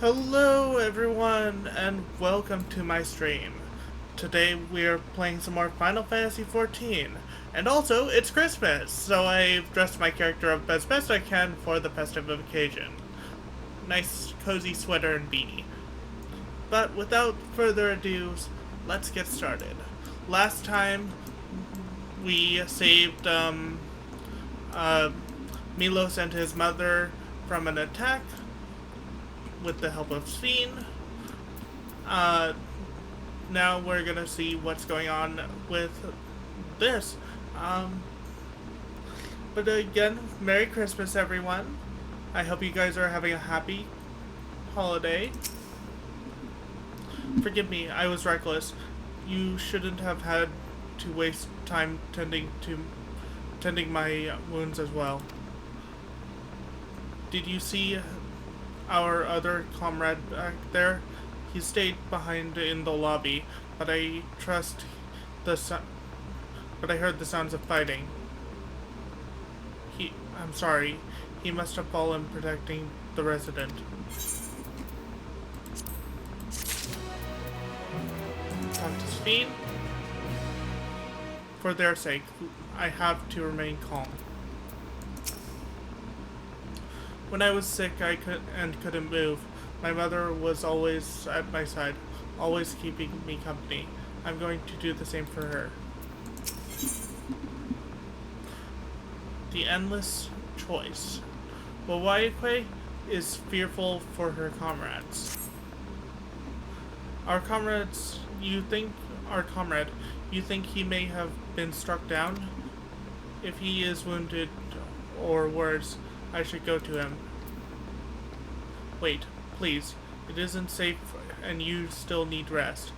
Hello everyone and welcome to my stream. Today we are playing some more Final Fantasy XIV. And also, it's Christmas, so I've dressed my character up as best I can for the festive occasion. Nice cozy sweater and beanie. But without further ado, let's get started. Last time we saved uh, Milos and his mother from an attack with the help of Ffxiv. Uh, Now we're gonna see what's going on with this. Um, but again, Merry Christmas, everyone. I hope you guys are having a happy holiday. Forgive me, I was reckless. You shouldn't have had to waste time tending my wounds as well. Did you see our other comrade back there? He stayed behind in the lobby, but I trust but I heard the sounds of fighting. I'm sorry. He must have fallen protecting the resident. Talk to Ffxiv. For their sake, I have to remain calm. When I was sick, couldn't move. My mother was always at my side, always keeping me company. I'm going to do the same for her. The endless choice. Wawaique is fearful for her comrades. Our comrades, our comrade, you think he may have been struck down? If he is wounded, or worse, I should go to him. Wait, please. It isn't safe and you still need rest.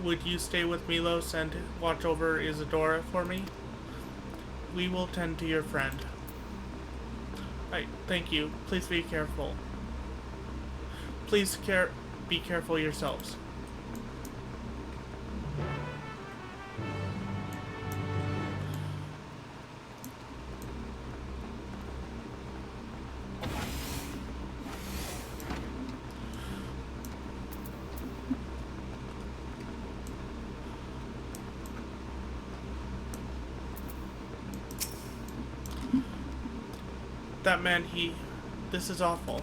Would you stay with Milos and watch over Isadora for me? We will tend to your friend. Thank you. Please be careful. Be careful yourselves. That man, this is awful.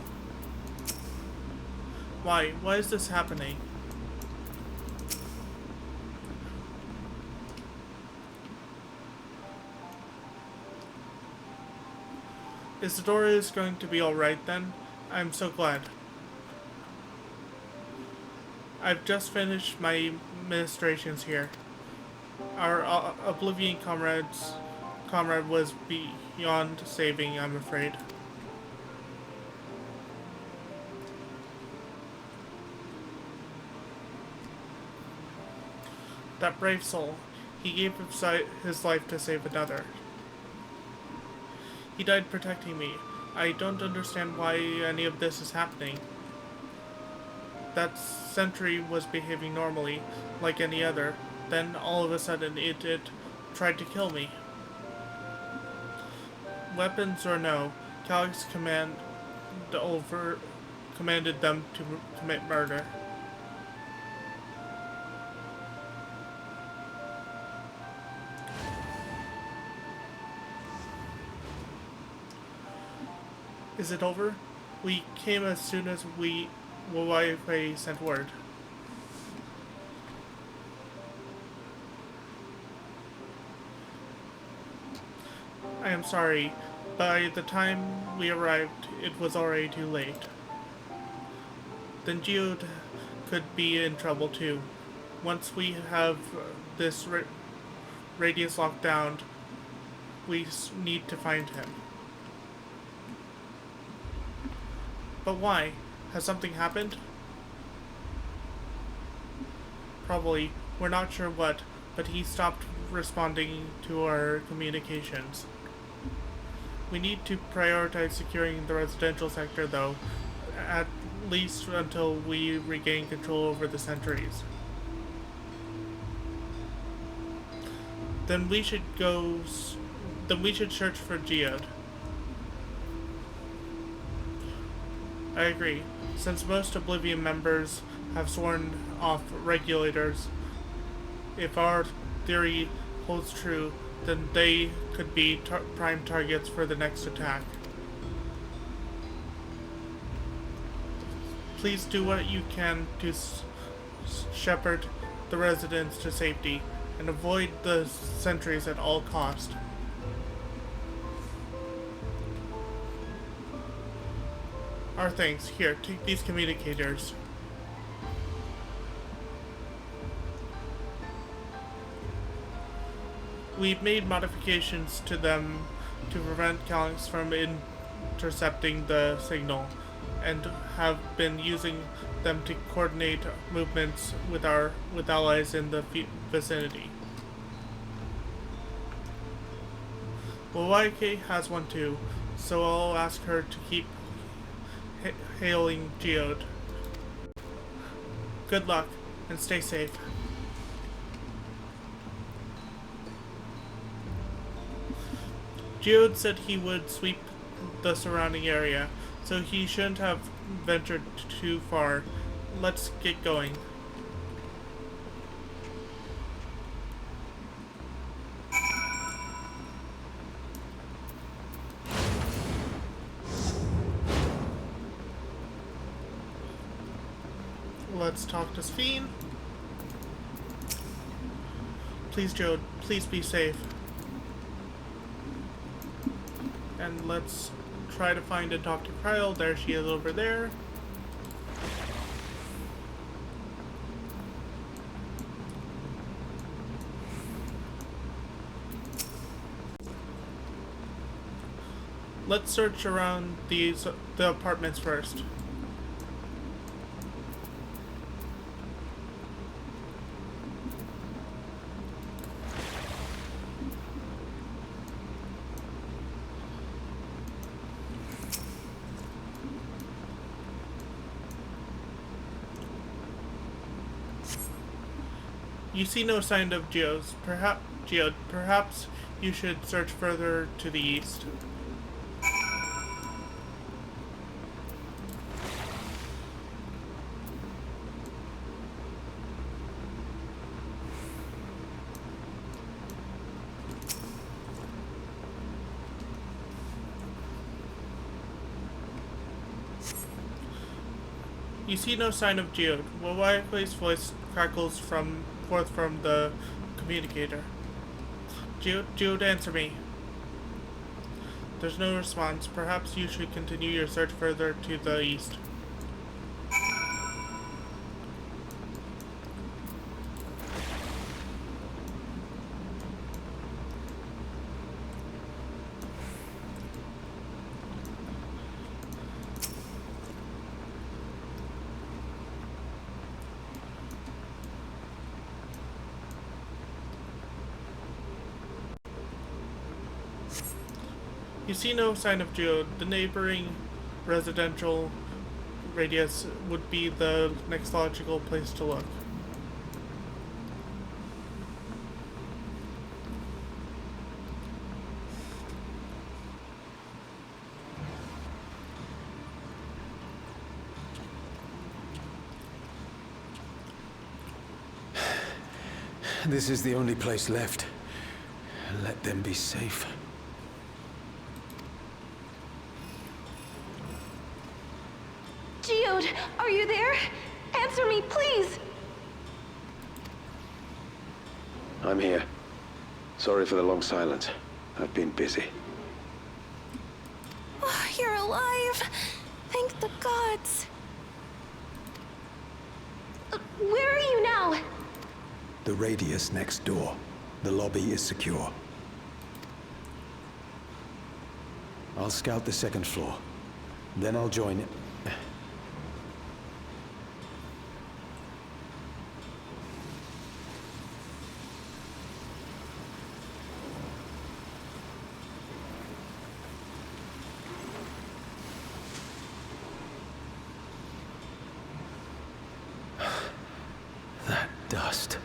Why? Why is this happening? Isadora is going to be alright then? I'm so glad. I've just finished my ministrations here. Our Oblivion comrade was beyond saving, I'm afraid. That brave soul. He gave his life to save another. He died protecting me. I don't understand why any of this is happening. That sentry was behaving normally, like any other. Then, all of a sudden, it tried to kill me. Weapons or no, Calyx commanded them to commit murder. Is it over? We came as soon as Wawaique sent word. I am sorry. By the time we arrived, it was already too late. Then Geode could be in trouble too. Once we have this radius locked down, we need to find him. But why? Has something happened? Probably. We're not sure what, but he stopped responding to our communications. We need to prioritize securing the residential sector, though, at least until we regain control over the sentries. Then we should search for Geode. I agree. Since most Oblivion members have sworn off regulators, if our theory holds true, then they could be prime targets for the next attack. Please do what you can to shepherd the residents to safety, and avoid the sentries at all cost. Our thanks. Here, take these communicators. We've made modifications to them to prevent Calyx from intercepting the signal, and have been using them to coordinate movements with allies in the vicinity. Wawaike has one too, so I'll ask her to keep hailing Geode. Good luck, and stay safe. Geode said he would sweep the surrounding area, so he shouldn't have ventured too far. Let's get going. Let's talk to Ffxiv. Please, Geode, please be safe. And let's try to find a Dawntrail. There she is over there. Let's search around the apartments first. You see no sign of Geode. Perhaps you should search further to the east. You see no sign of Geode. Wawaike's voice crackles forth from the communicator. Geode, answer me. There's no response. Perhaps you should continue your search further to the east. You see no sign of Geode. The neighboring residential radius would be the next logical place to look. This is the only place left. Let them be safe. Geode, are you there? Answer me, please! I'm here. Sorry for the long silence. I've been busy. Oh, you're alive! Thank the gods! Where are you now? The radius next door. The lobby is secure. I'll scout the second floor. Then I'll join it. That dust.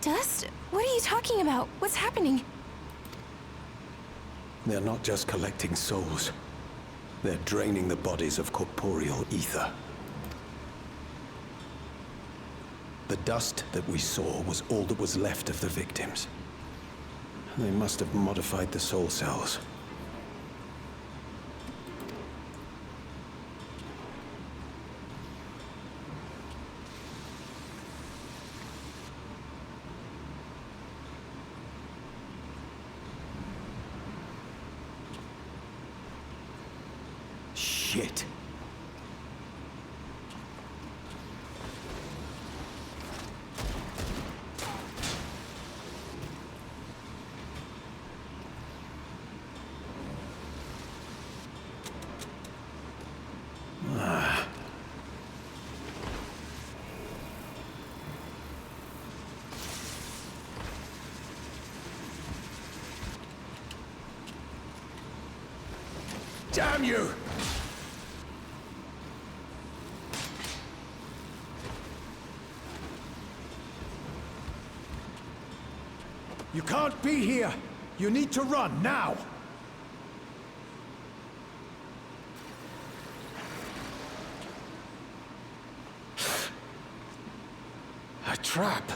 Dust? What are you talking about? What's happening? They're not just collecting souls. They're draining the bodies of corporeal ether. The dust that we saw was all that was left of the victims. They must have modified the soul cells. Shit. Damn you! You can't be here! You need to run, now! A trap!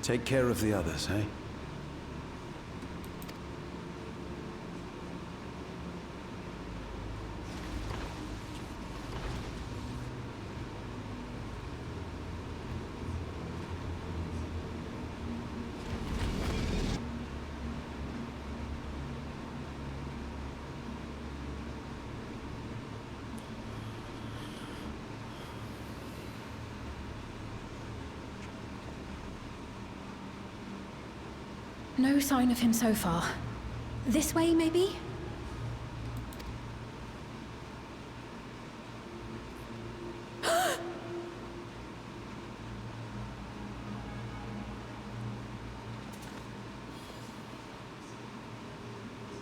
Take care of the others, eh? No sign of him so far. This way, maybe?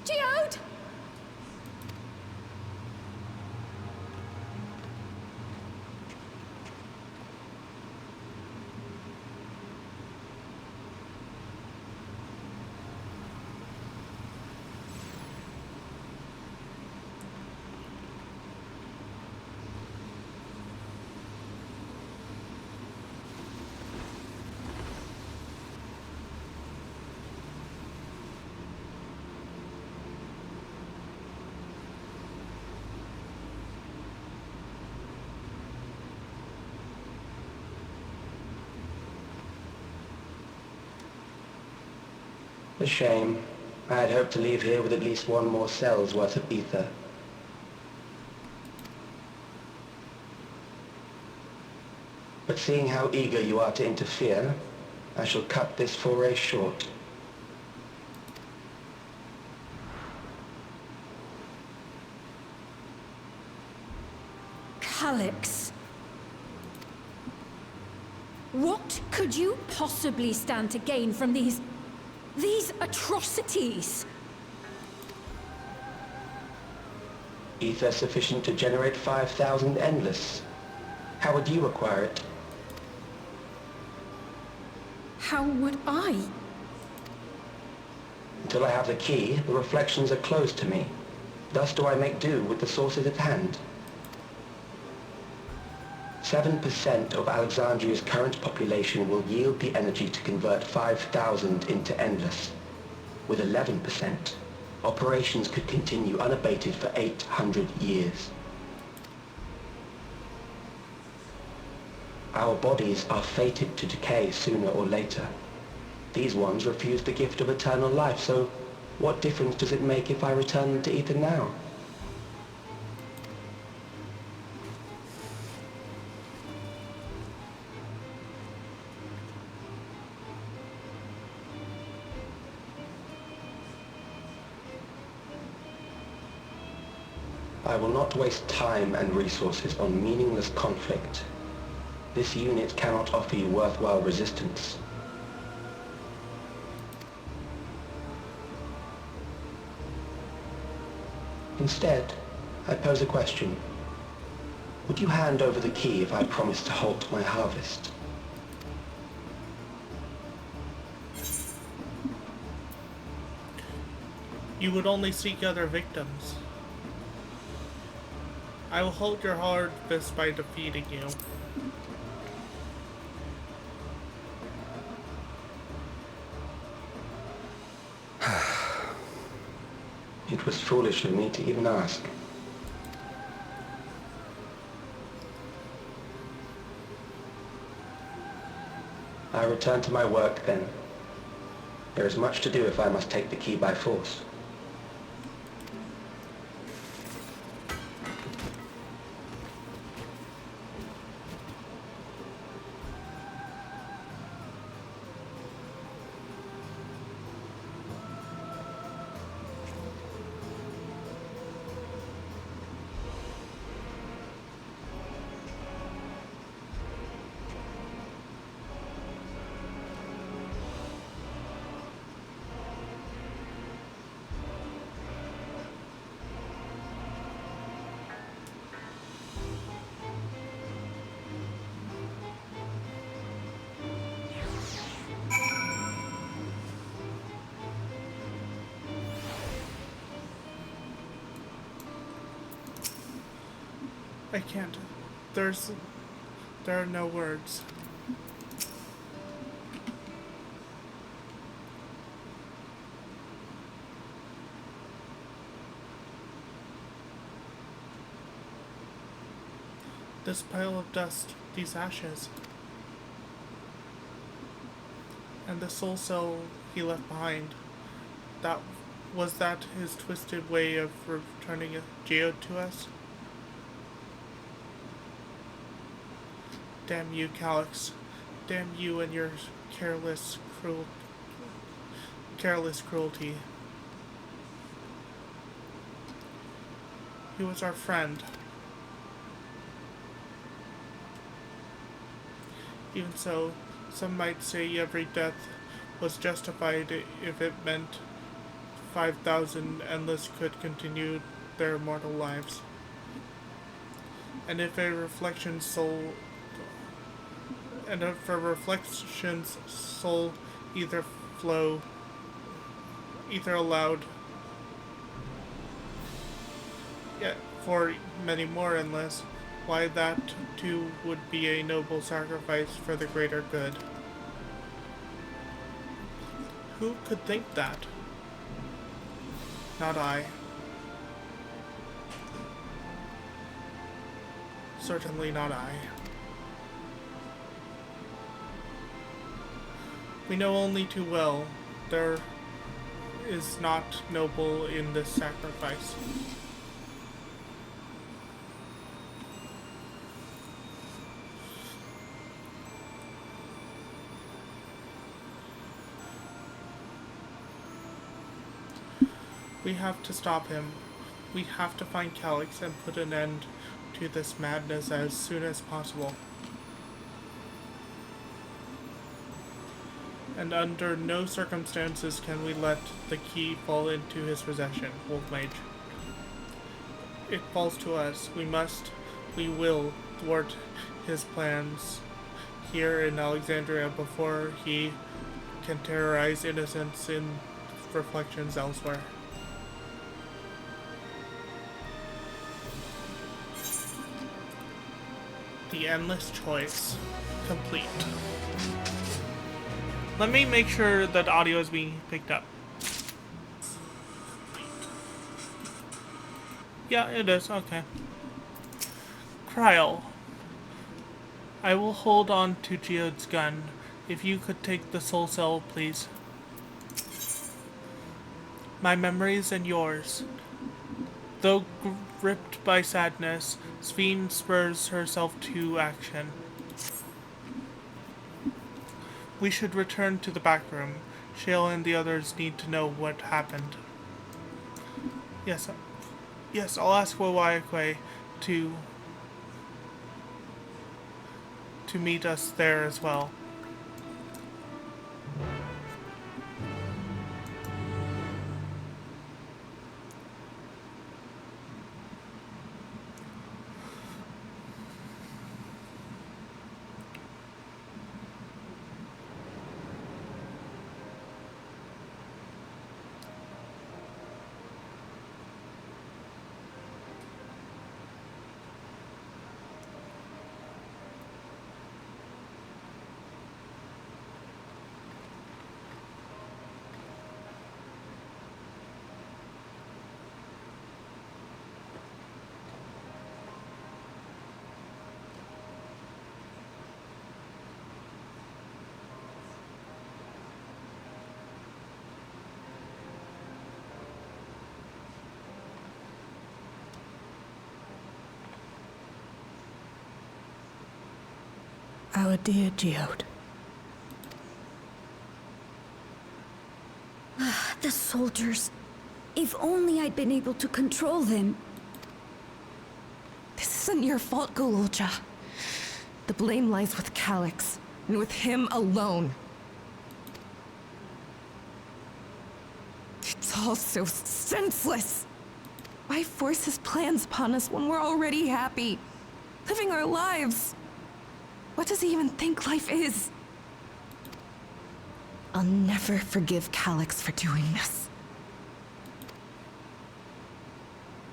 Geode! A shame. I had hoped to leave here with at least one more cell's worth of ether. But seeing how eager you are to interfere, I shall cut this foray short. Calyx. What could you possibly stand to gain from these atrocities? Ether sufficient to generate 5,000 endless. How would you acquire it? How would I? Until I have the key, the reflections are closed to me. Thus do I make do with the sources at hand. 7% of Alexandria's current population will yield the energy to convert 5,000 into endless. With 11%, operations could continue unabated for 800 years. Our bodies are fated to decay sooner or later. These ones refuse the gift of eternal life, so what difference does it make if I return them to ether now? I will not waste time and resources on meaningless conflict. This unit cannot offer you worthwhile resistance. Instead, I pose a question. Would you hand over the key if I promised to halt my harvest? You would only seek other victims. I will hold your harvest by defeating you. It was foolish of me to even ask. I return to my work then. There is much to do if I must take the key by force. I can't. There are no words. This pile of dust, these ashes, and the soul cell he left behind. Was that his twisted way of returning a geode to us? Damn you, Calyx. Damn you and your careless cruelty. He was our friend. Even so, some might say every death was justified if it meant 5,000 endless could continue their immortal lives. And if a reflection's soul either allowed yet for many more endless, why that too would be a noble sacrifice for the greater good. Who could think that? Not I. Certainly not I. We know only too well there is not noble in this sacrifice. We have to stop him. We have to find Calyx and put an end to this madness as soon as possible. And under no circumstances can we let the key fall into his possession, Wolf Mage. It falls to us. We will thwart his plans here in Alexandria before he can terrorize innocents in reflections elsewhere. The endless choice complete. Let me make sure that audio is being picked up. Yeah, it is. Okay. Kryl. I will hold on to Geode's gun. If you could take the soul cell, please. My memories and yours. Though gripped by sadness, Ffxiv spurs herself to action. We should return to the back room. Shale and the others need to know what happened. Yes, I'll ask Wawaiakwe to to meet us there as well. Our dear Geode. The soldiers. If only I'd been able to control them. This isn't your fault, Golulja. The blame lies with Calyx, and with him alone. It's all so senseless. Why force his plans upon us when we're already happy, living our lives? What does he even think life is? I'll never forgive Calyx for doing this.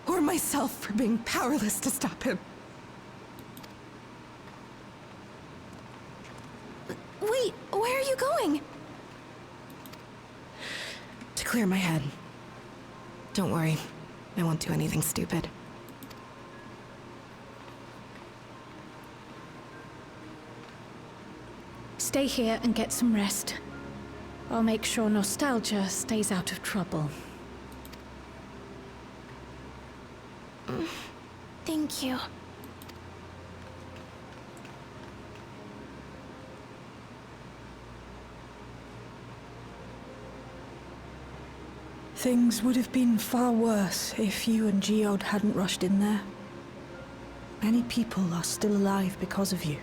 Or myself for being powerless to stop him. Wait, where are you going? To clear my head. Don't worry, I won't do anything stupid. Stay here and get some rest. I'll make sure nostalgia stays out of trouble. Thank you. Things would have been far worse if you and Geode hadn't rushed in there. Many people are still alive because of you.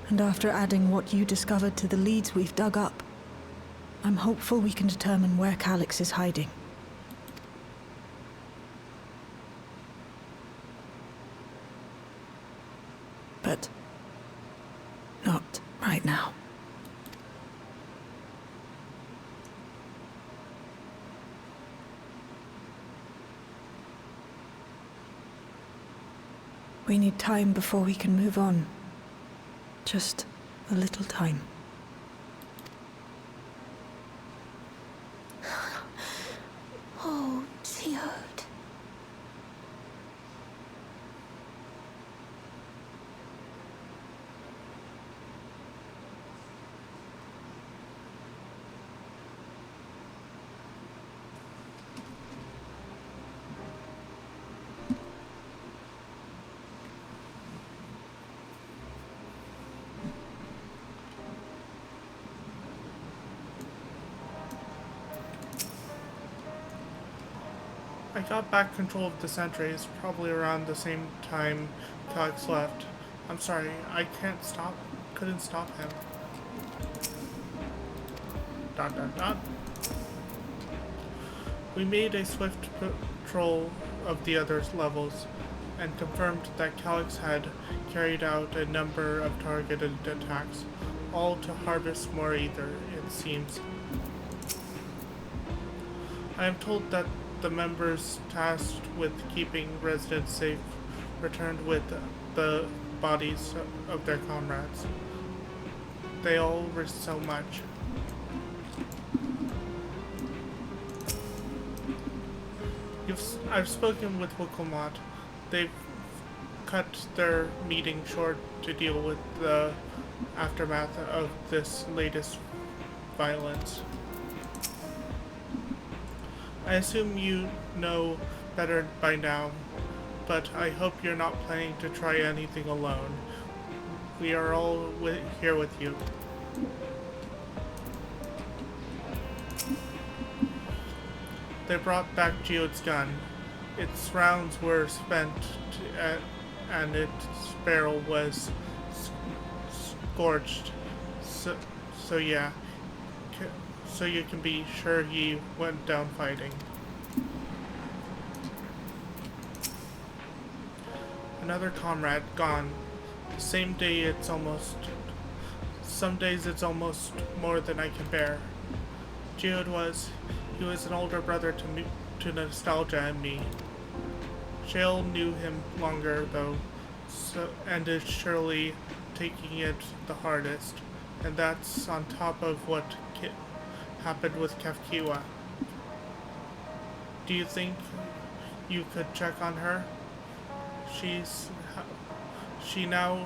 And after adding what you discovered to the leads we've dug up, I'm hopeful we can determine where Calyx is hiding. But not right now. We need time before we can move on. Just a little time. Oh, Geode. I got back control of the sentries probably around the same time Calyx left. I'm sorry, couldn't stop him. ... We made a swift patrol of the other levels and confirmed that Calyx had carried out a number of targeted attacks, all to harvest more ether, it seems. I am told that the members tasked with keeping residents safe returned with the bodies of their comrades. They all risked so much. I've spoken with Wukulmat. They've cut their meeting short to deal with the aftermath of this latest violence. I assume you know better by now, but I hope you're not planning to try anything alone. We are all here with you. They brought back Geode's gun. Its rounds were spent and its barrel was scorched. So yeah, so you can be sure he went down fighting. Another comrade gone. The same day it's almost... Some days it's almost more than I can bear. Geode was... He was an older brother to Nostalgia and me. Shale knew him longer, though, and is surely taking it the hardest. And that's on top of what happened with Ffxiv. Do you think you could check on her? She now...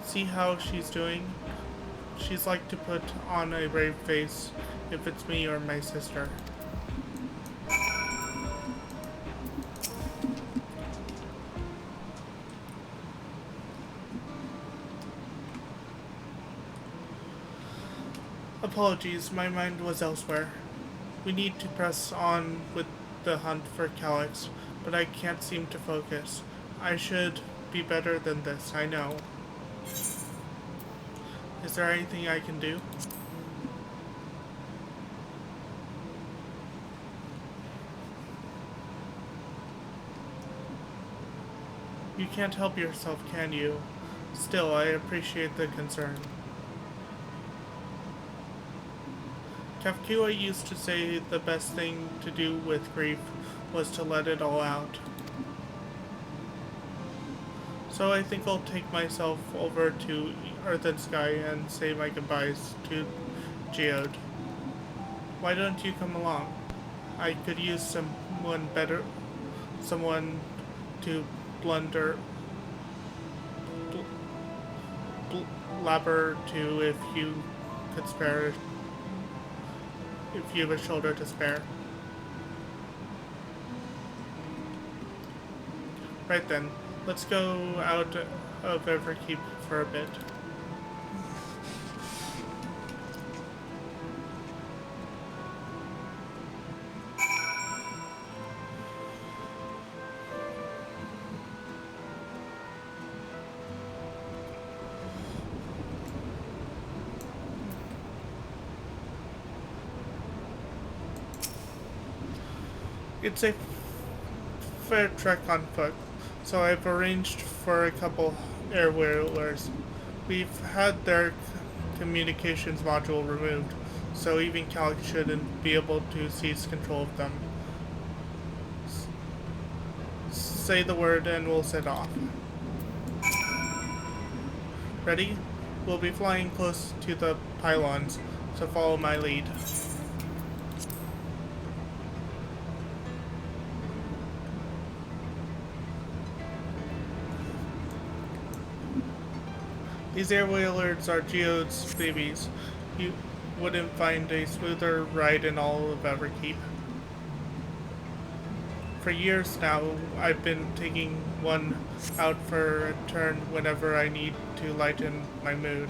See how she's doing? She's like to put on a brave face if it's me or my sister. Apologies, my mind was elsewhere. We need to press on with the hunt for Calyx, but I can't seem to focus. I should be better than this, I know. Is there anything I can do? You can't help yourself, can you? Still, I appreciate the concern. Ffxiv used to say the best thing to do with grief was to let it all out. So I think I'll take myself over to Earth and Sky and say my goodbyes to Geode. Why don't you come along? I could use someone to blabber to if you could spare, if you have a shoulder to spare. Right then, let's go out of Everkeep for a bit. It's a fair trek on foot, so I've arranged for a couple air wheelers. We've had their communications module removed, so even Calyx shouldn't be able to seize control of them. Say the word and we'll set off. Ready? We'll be flying close to the pylons, so follow my lead. These air wheelers are Geode's babies. You wouldn't find a smoother ride in all of Everkeep. For years now, I've been taking one out for a turn whenever I need to lighten my mood.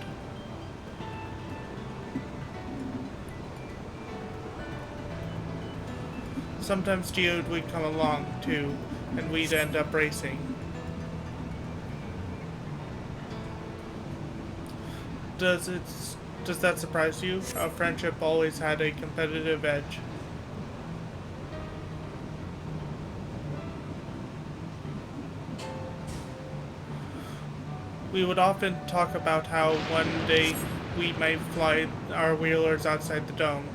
Sometimes Geode would come along too, and we'd end up racing. Does that surprise you? Our friendship always had a competitive edge. We would often talk about how one day we might fly our wheelers outside the dome.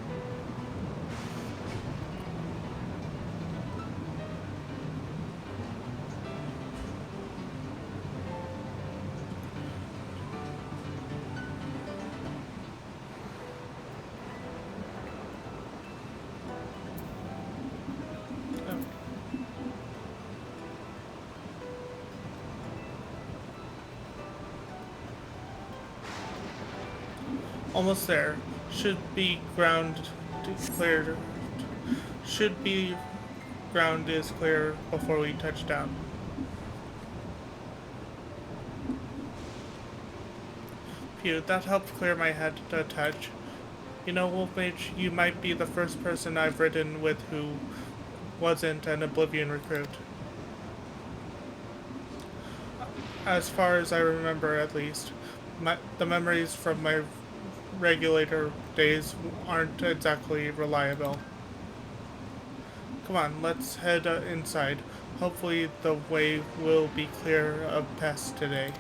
Almost there. Should be ground is clear before we touch down. Phew, that helped clear my head a touch. You know, Wolf Mage, you might be the first person I've ridden with who wasn't an Oblivion recruit. as far as I remember at least. The memories from my regulator days aren't exactly reliable. Come on, let's head inside. Hopefully the way will be clear of pests today.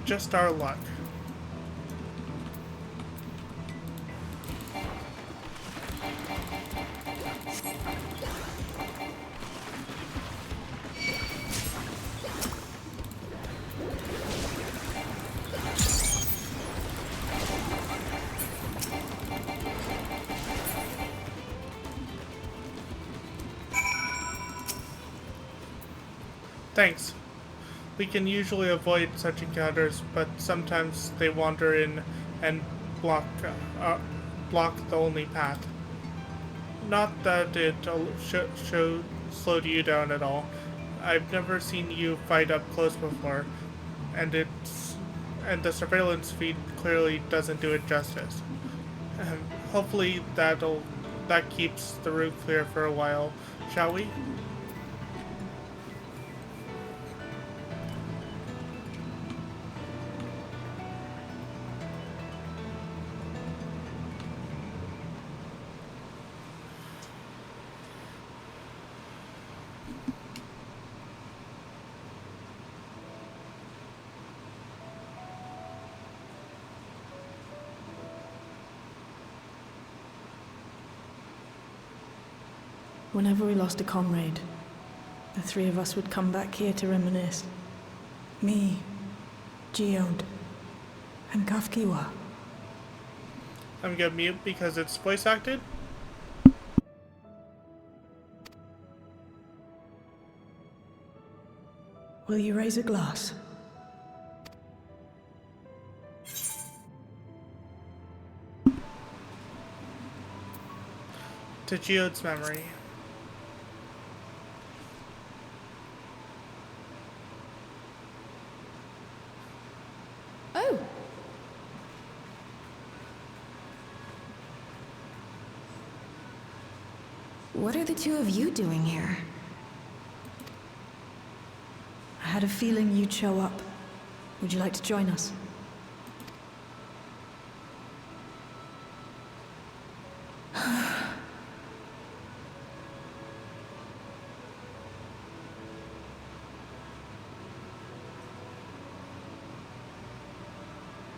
Just our luck. Thanks. We can usually avoid such encounters, but sometimes they wander in and block the only path. Not that it slowed you down at all. I've never seen you fight up close before, and the surveillance feed clearly doesn't do it justice. Hopefully that keeps the route clear for a while, shall we? Whenever we lost a comrade, the three of us would come back here to reminisce. Me, Geode, and Ffxiv. I'm gonna mute because it's voice acted. Will you raise a glass? To Geode's memory. Oh! What are the two of you doing here? I had a feeling you'd show up. Would you like to join us?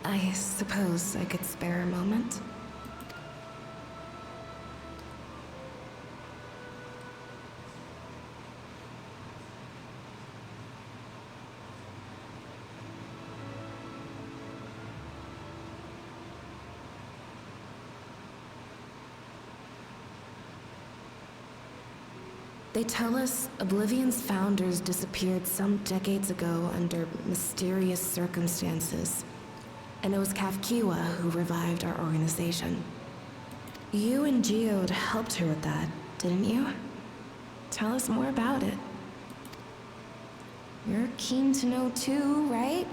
I suppose I could spare a moment. They tell us Oblivion's founders disappeared some decades ago under mysterious circumstances. And it was Ffxiv who revived our organization. You and Geode helped her with that, didn't you? Tell us more about it. You're keen to know too, right?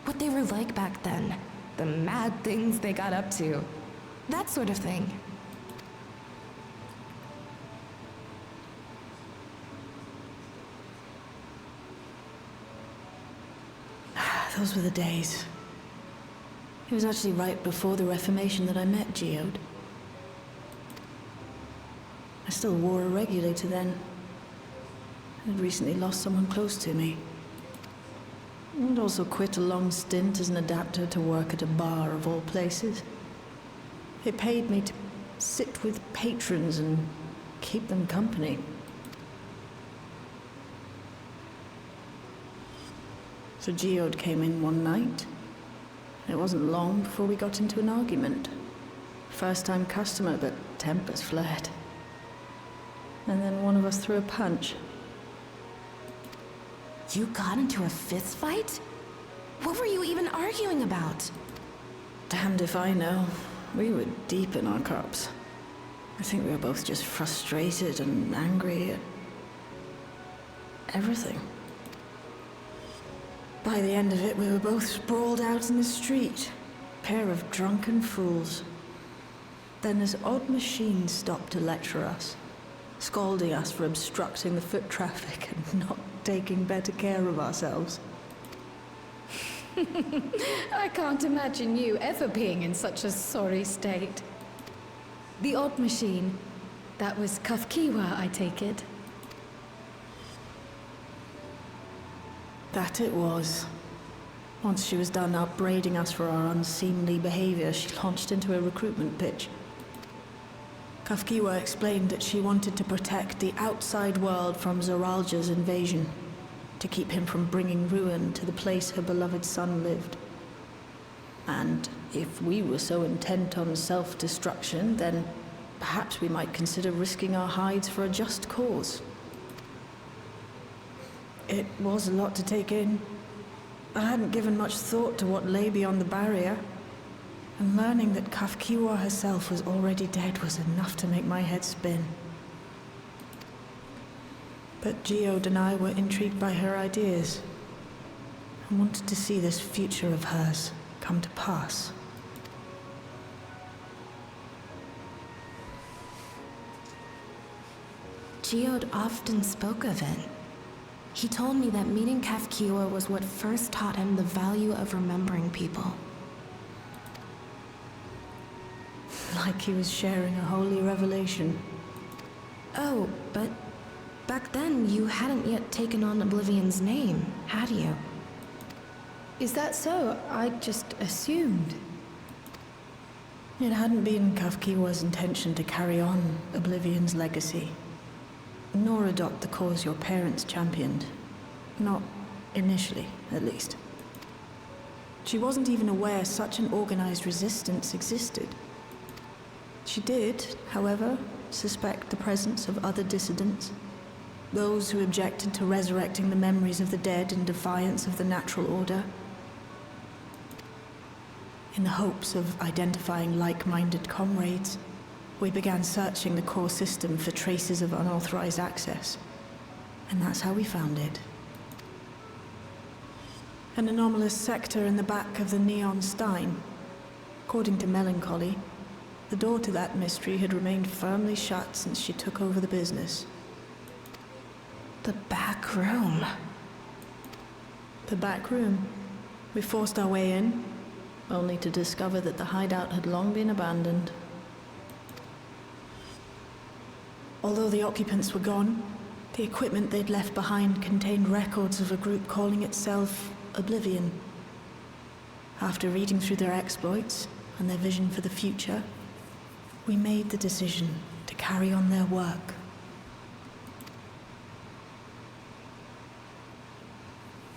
What they were like back then. The mad things they got up to. That sort of thing. Those were the days. It was actually right before the Reformation that I met Geode. I still wore a regulator then. I'd recently lost someone close to me. I'd also quit a long stint as an adapter to work at a bar of all places. It paid me to sit with patrons and keep them company. So Geode came in one night. It wasn't long before we got into an argument. First-time customer, but tempers flared. And then one of us threw a punch. You got into a fist fight? What were you even arguing about? Damned if I know. We were deep in our cups. I think we were both just frustrated and angry at everything. By the end of it, we were both sprawled out in the street. Pair of drunken fools. Then this odd machine stopped to lecture us, scolding us for obstructing the foot traffic and not taking better care of ourselves. I can't imagine you ever being in such a sorry state. The odd machine. That was Ffxiv, I take it. That it was. Once she was done upbraiding us for our unseemly behavior, she launched into a recruitment pitch. Ffxiv explained that she wanted to protect the outside world from Zoralja's invasion, to keep him from bringing ruin to the place her beloved son lived. And if we were so intent on self-destruction, then perhaps we might consider risking our hides for a just cause. It was a lot to take in. I hadn't given much thought to what lay beyond the barrier, and learning that Ffxiv herself was already dead was enough to make my head spin. But Geode and I were intrigued by her ideas, and wanted to see this future of hers come to pass. Geode often spoke of it. He told me that meeting Ffxiv was what first taught him the value of remembering people. Like he was sharing a holy revelation. Oh, but back then you hadn't yet taken on Oblivion's name, had you? Is that so? I just assumed. It hadn't been Ffxiv's intention to carry on Oblivion's legacy, nor adopt the cause your parents championed. Not initially, at least. She wasn't even aware such an organized resistance existed. She did, however, suspect the presence of other dissidents, those who objected to resurrecting the memories of the dead in defiance of the natural order. In the hopes of identifying like-minded comrades, we began searching the core system for traces of unauthorized access. And that's how we found it. An anomalous sector in the back of the Neon Stein. According to Melancholy, the door to that mystery had remained firmly shut since she took over the business. The back room. The back room. We forced our way in, only to discover that the hideout had long been abandoned. Although the occupants were gone, the equipment they'd left behind contained records of a group calling itself Oblivion. After reading through their exploits and their vision for the future, we made the decision to carry on their work.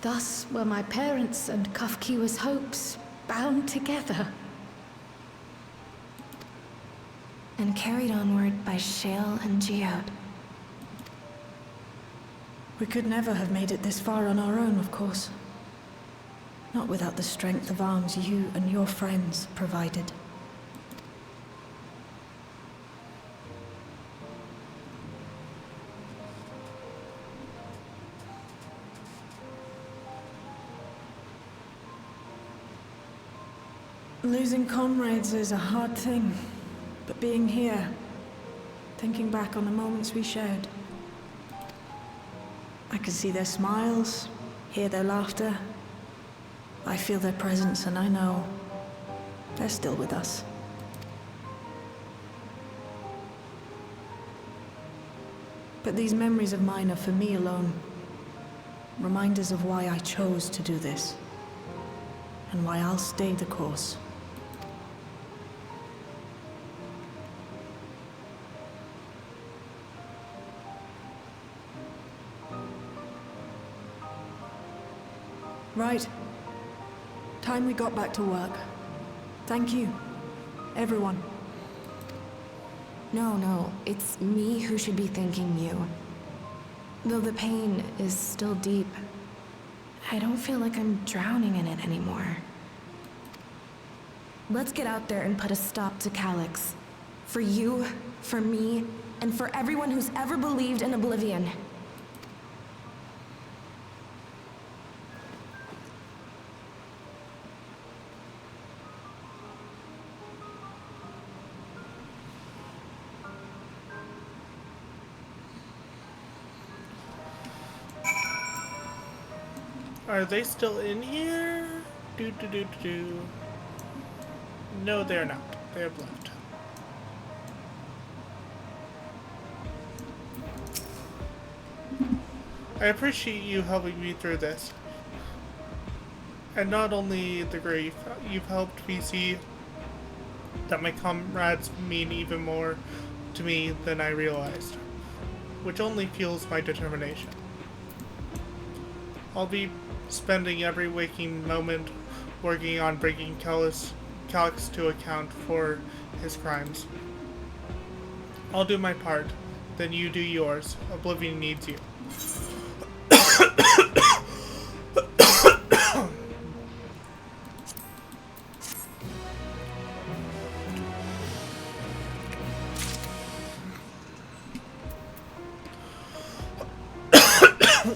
Thus were my parents' and Ffxiv's hopes bound together. And carried onward by Shale and Geode. We could never have made it this far on our own, of course. Not without the strength of arms you and your friends provided. Losing comrades is a hard thing, but being here, thinking back on the moments we shared, I can see their smiles, hear their laughter. I feel their presence, and I know they're still with us. But these memories of mine are for me alone. Reminders of why I chose to do this, and why I'll stay the course. Right. Time we got back to work. Thank you, everyone. No, it's me who should be thanking you. Though the pain is still deep, I don't feel like I'm drowning in it anymore. Let's get out there and put a stop to Calyx. For you, for me, and for everyone who's ever believed in Oblivion. Are they still in here? No, they're not. They have left. I appreciate you helping me through this. And not only the grief, you've helped me see that my comrades mean even more to me than I realized, which only fuels my determination. I'll be spending every waking moment working on bringing Calyx to account for his crimes. I'll do my part, then you do yours. Oblivion needs you.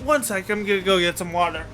One sec, I'm gonna go get some water.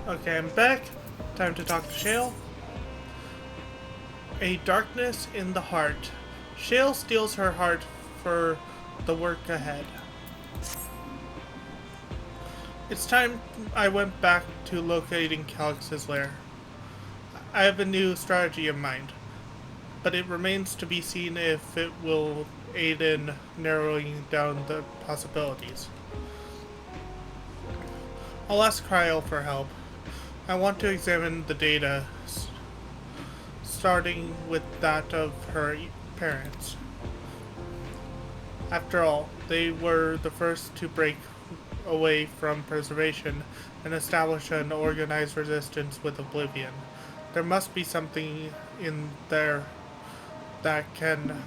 Okay, I'm back. Time to talk to Shale. A darkness in the heart. Shale steals her heart for the work ahead. It's time I went back to locating Calyx's lair. I have a new strategy in mind, but it remains to be seen if it will aid in narrowing down the possibilities. I'll ask Cryo for help. I want to examine the data, starting with that of her parents. After all, they were the first to break away from preservation and establish an organized resistance with Oblivion. There must be something in there that can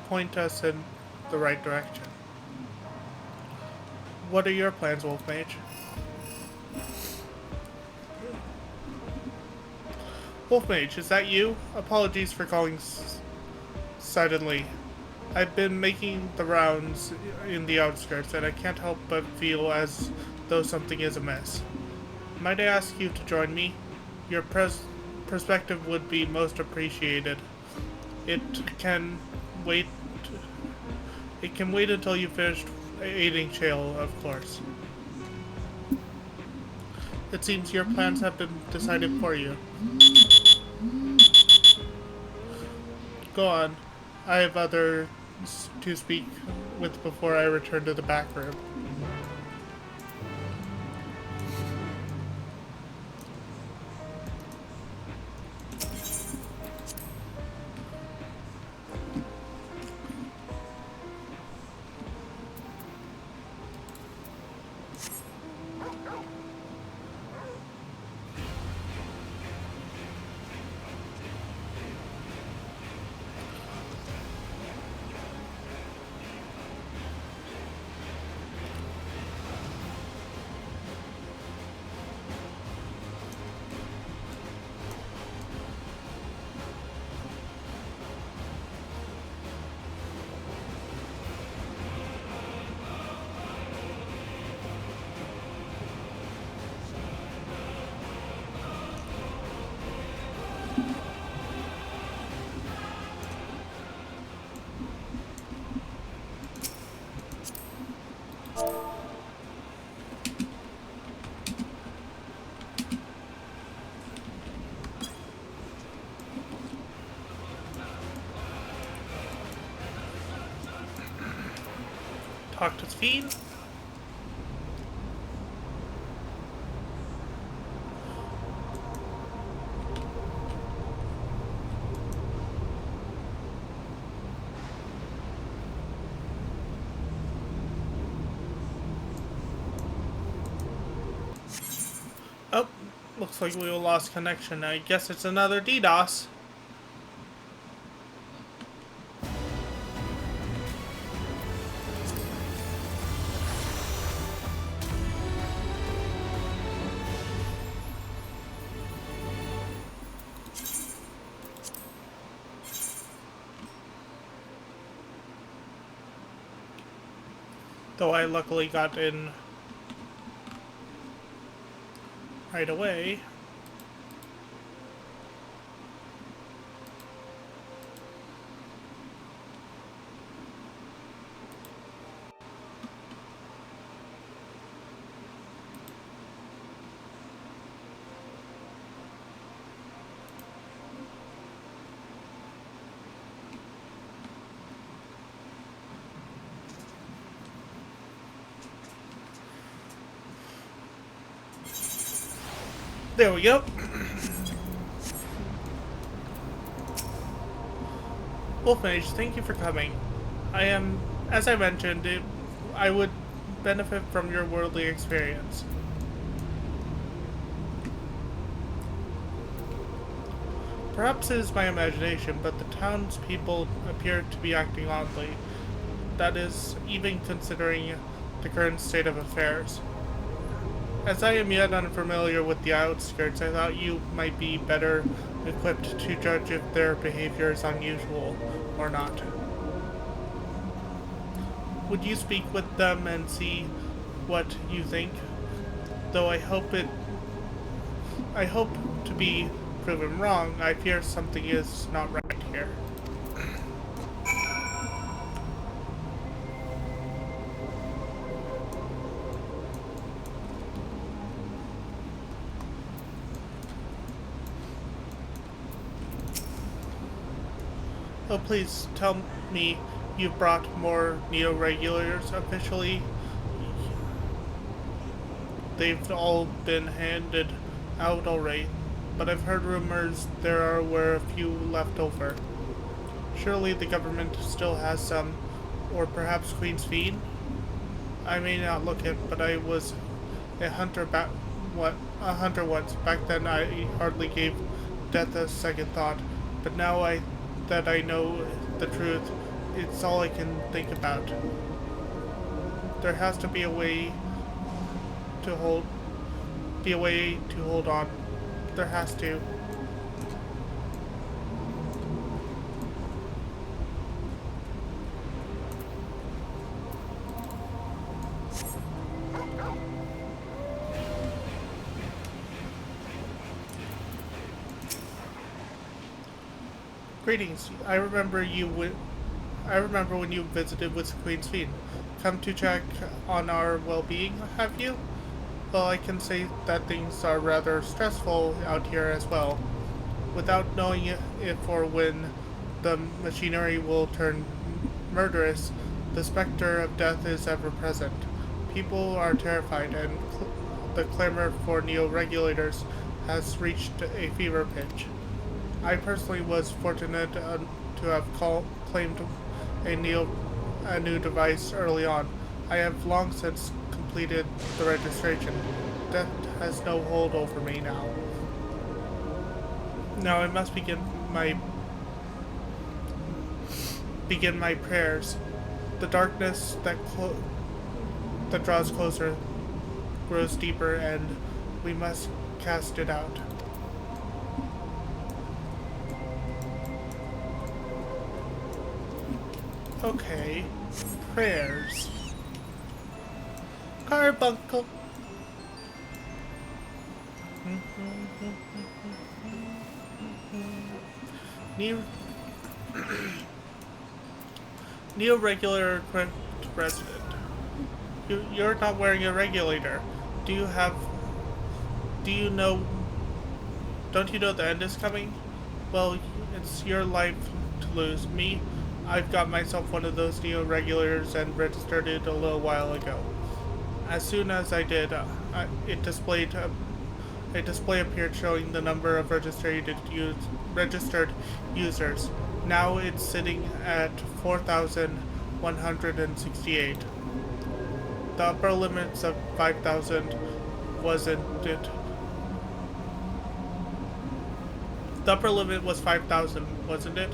point us in the right direction. What are your plans, Wolf Mage? Wolf Mage, is that you? Apologies for calling suddenly. I've been making the rounds in the outskirts, and I can't help but feel as though something is amiss. Might I ask you to join me? Your perspective would be most appreciated. It can wait. It can wait until you finish aiding Shale, of course. It seems your plans have been decided for you. Go on. I have others to speak with before I return to the back room. Talk to Ffxiv. Oh, looks like we lost connection. I guess it's another DDoS. Though I luckily got in right away. There we go. Mage, thank you for coming. As I mentioned, I would benefit from your worldly experience. Perhaps it is my imagination, but the townspeople appear to be acting oddly. That is, even considering the current state of affairs. As I am yet unfamiliar with the outskirts, I thought you might be better equipped to judge if their behavior is unusual or not. Would you speak with them and see what you think? Though I hope to be proven wrong, I fear something is not right here. Oh, please tell me you've brought more Neo-regulars officially. They've all been handed out already, but I've heard rumors were a few left over. Surely the government still has some, or perhaps Queen's Feed? I may not look it, but I was a hunter once. Back then I hardly gave death a second thought, but now that I know the truth, it's all I can think about. There has to be a way to hold on. There has to. Greetings. I remember when you visited with Queen's Fiend. Come to check on our well-being, have you? Well, I can say that things are rather stressful out here as well. Without knowing if or when the machinery will turn murderous, the specter of death is ever present. People are terrified, and the clamor for neo-regulators has reached a fever pitch. I personally was fortunate to have claimed a new device early on. I have long since completed the registration. Death has no hold over me now. Now I must begin my prayers. The darkness that draws closer grows deeper, and we must cast it out. Okay, prayers. Carbuncle. Neo-regular equipped resident. You're not wearing a regulator. Do you know... Don't you know the end is coming? Well, it's your life to lose. Me, I've got myself one of those neo-regulators and registered it a little while ago. As soon as I did, a display appeared showing the number of registered users. Now it's sitting at 4,168. The upper limits of 5,000, wasn't it? The upper limit was 5,000, wasn't it?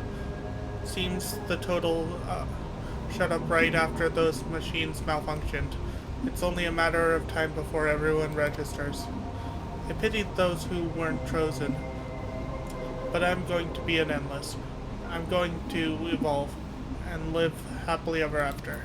Seems the total shut up right after those machines malfunctioned. It's only a matter of time before everyone registers. I pity those who weren't chosen. But I'm going to be an endless. I'm going to evolve and live happily ever after.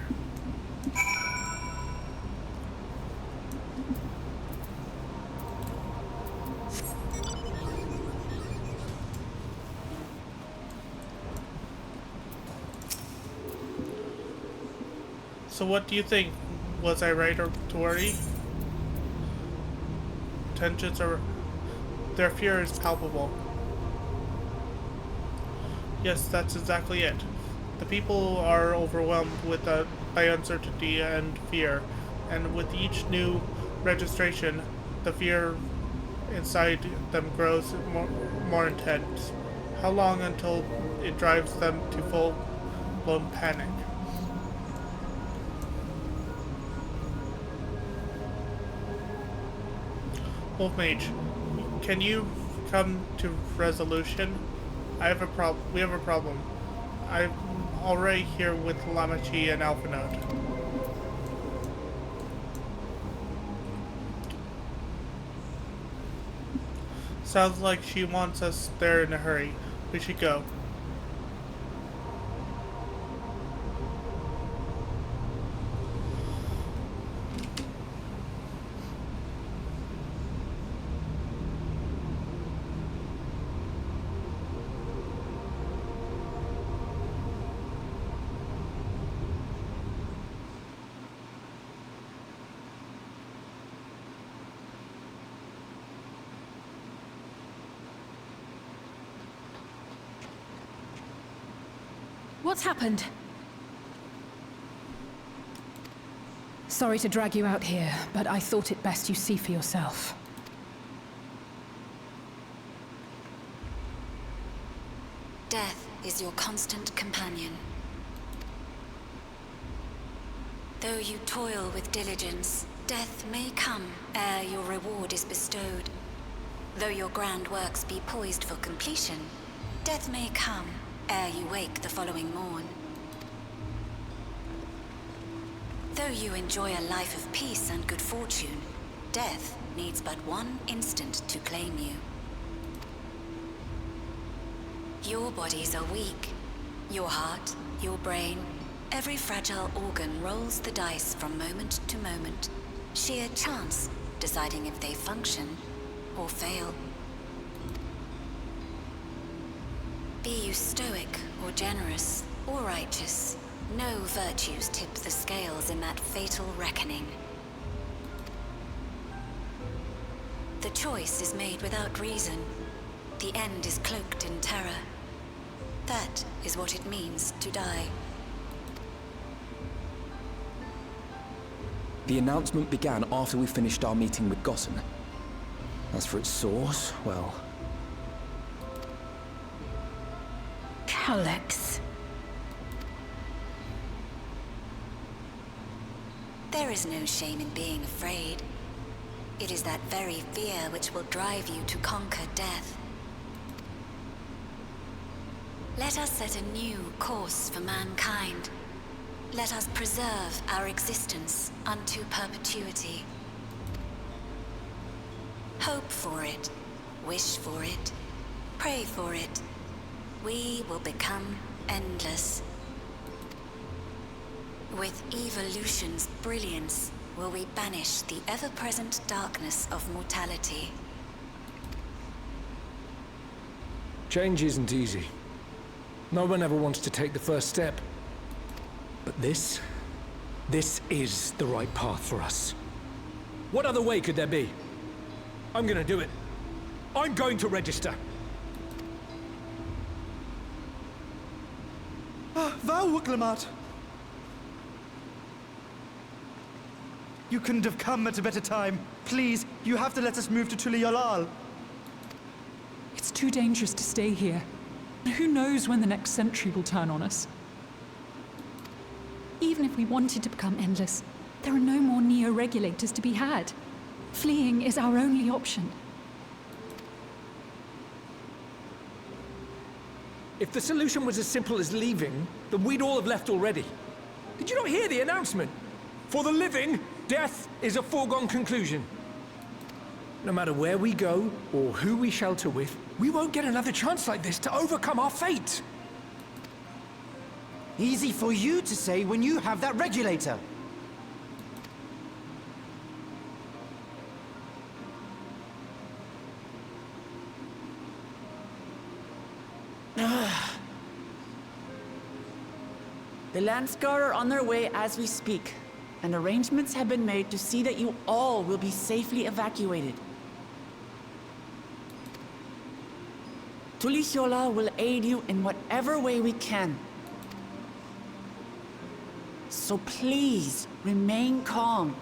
So what do you think? Was I right to worry? Their fear is palpable. Yes, that's exactly it. The people are overwhelmed by uncertainty and fear, and with each new registration, the fear inside them grows more intense. How long until it drives them to full-blown panic? Wolf Mage, can you come to resolution? We have a problem. I'm already here with Lamachi and Alpha Note. Sounds like she wants us there in a hurry. We should go. What's happened? Sorry to drag you out here, but I thought it best you see for yourself. Death is your constant companion. Though you toil with diligence, death may come ere your reward is bestowed. Though your grand works be poised for completion, death may come ere you wake the following morn. Though you enjoy a life of peace and good fortune, death needs but one instant to claim you. Your bodies are weak. Your heart, your brain, every fragile organ rolls the dice from moment to moment. Sheer chance deciding if they function or fail. Be you stoic or generous or righteous, no virtues tip the scales in that fatal reckoning. The choice is made without reason. The end is cloaked in terror. That is what it means to die. The announcement began after we finished our meeting with Gossen. As for its source, well... Alex. There is no shame in being afraid. It is that very fear which will drive you to conquer death. Let us set a new course for mankind. Let us preserve our existence unto perpetuity. Hope for it, wish for it, pray for it. We will become endless. With evolution's brilliance, will we banish the ever-present darkness of mortality. Change isn't easy. No one ever wants to take the first step. But this is the right path for us. What other way could there be? I'm gonna do it. I'm going to register. Wow, Glamat! You couldn't have come at a better time. Please, you have to let us move to Tuliolal. It's too dangerous to stay here. Who knows when the next century will turn on us? Even if we wanted to become endless, there are no more neo-regulators to be had. Fleeing is our only option. If the solution was as simple as leaving, then we'd all have left already. Did you not hear the announcement? For the living, death is a foregone conclusion. No matter where we go, or who we shelter with, we won't get another chance like this to overcome our fate. Easy for you to say when you have that regulator. The Landscar are on their way as we speak, and arrangements have been made to see that you all will be safely evacuated. Tulichola will aid you in whatever way we can. So please, remain calm.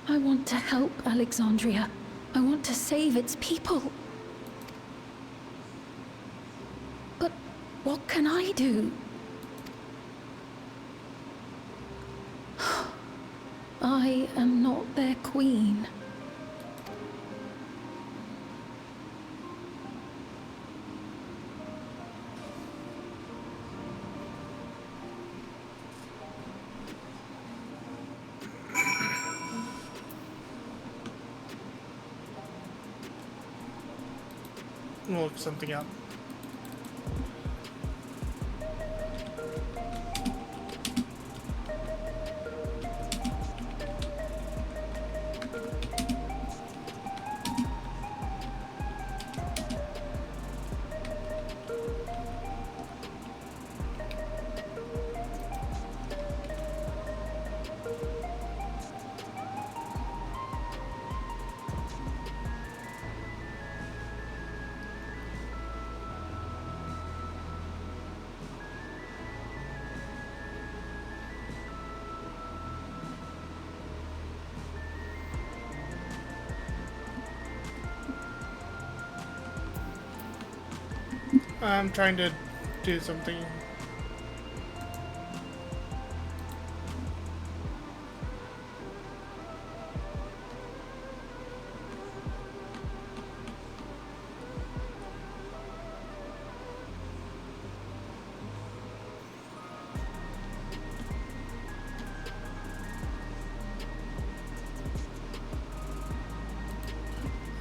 I want to help Alexandria. I want to save its people. But what can I do? I am not their queen. We'll look something up. I'm trying to do something.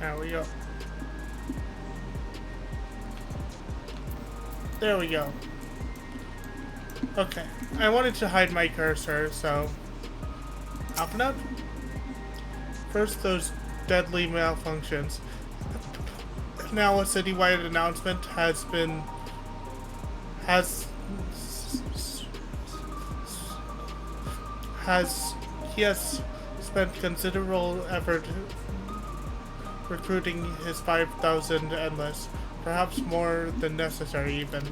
There we go. There we go. Okay, I wanted to hide my cursor, so... Open up. First, those deadly malfunctions. Now a citywide announcement has he has spent considerable effort recruiting his 5,000 endless, perhaps more than necessary even.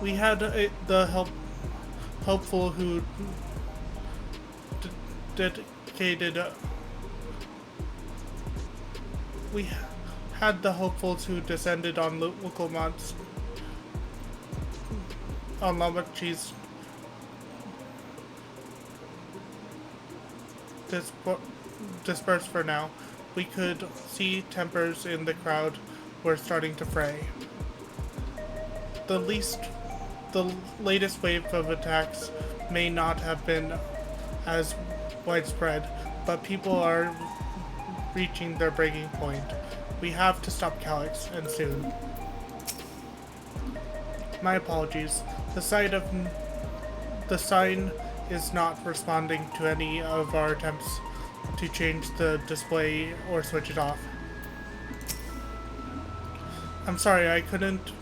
We had the hopeful who dedicated. We had the hopefuls who descended on local months on Lamachi's dispersed for now. We could see tempers in the crowd were starting to fray. The latest wave of attacks may not have been as widespread, but people are reaching their breaking point. We have to stop Calyx, and soon. My apologies. The sign is not responding to any of our attempts to change the display or switch it off. I'm sorry, I couldn't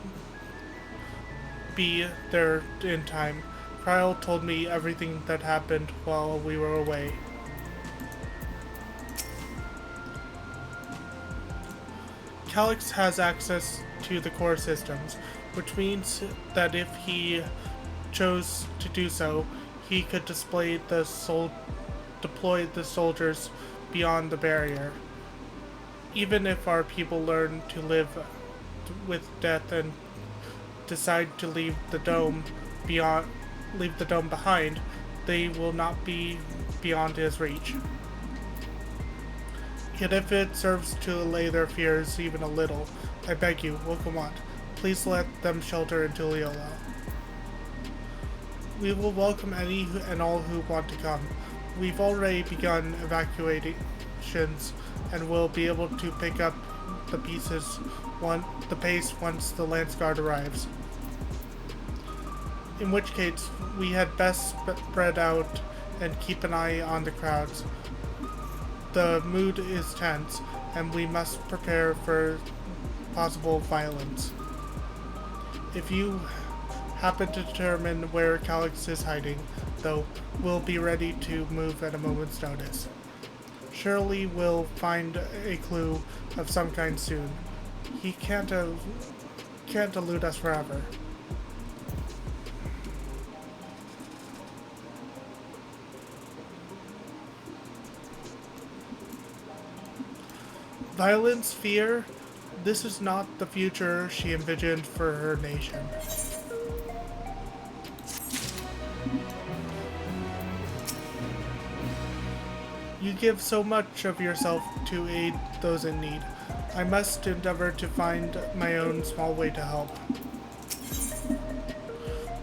be there in time. Kyle told me everything that happened while we were away. Calyx has access to the core systems, which means that if he chose to do so, he could deploy the soldiers beyond the barrier. Even if our people learn to live with death and decide to leave the dome behind, they will not be beyond his reach. Yet if it serves to allay their fears even a little, I beg you, Wokamot, please let them shelter in Tuliolo. We will welcome any and all who want to come. We've already begun evacuations and will be able to pick up the pace once the Lance Guard arrives. In which case, we had best spread out and keep an eye on the crowds. The mood is tense, and we must prepare for possible violence. If you happen to determine where Calyx is hiding, though, we'll be ready to move at a moment's notice. Surely we'll find a clue of some kind soon. He can't elude us forever. Violence, fear, this is not the future she envisioned for her nation. You give so much of yourself to aid those in need. I must endeavor to find my own small way to help.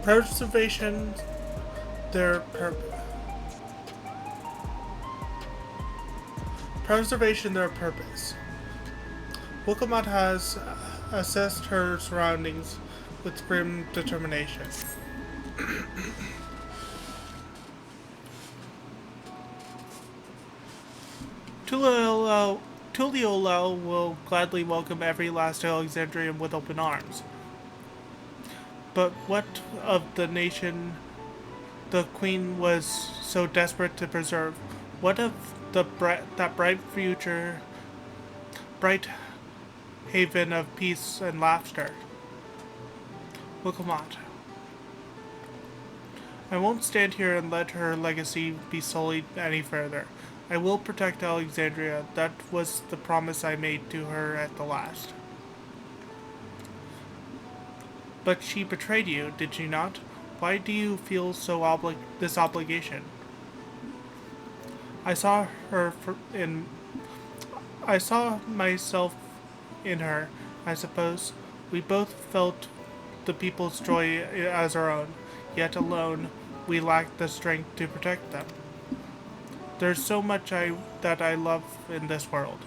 Preservation, their purpose. Wokamot has assessed her surroundings with grim determination. Tuliolo will gladly welcome every last Alexandrian with open arms. But what of the nation the Queen was so desperate to preserve? What of that bright future, bright haven of peace and laughter? Wokamot. I won't stand here and let her legacy be sullied any further. I will protect Alexandria. That was the promise I made to her at the last. But she betrayed you, did she not? Why do you feel so this obligation? I saw myself in her, I suppose. We both felt the people's joy as our own, yet alone we lacked the strength to protect them. There's so much that I love in this world.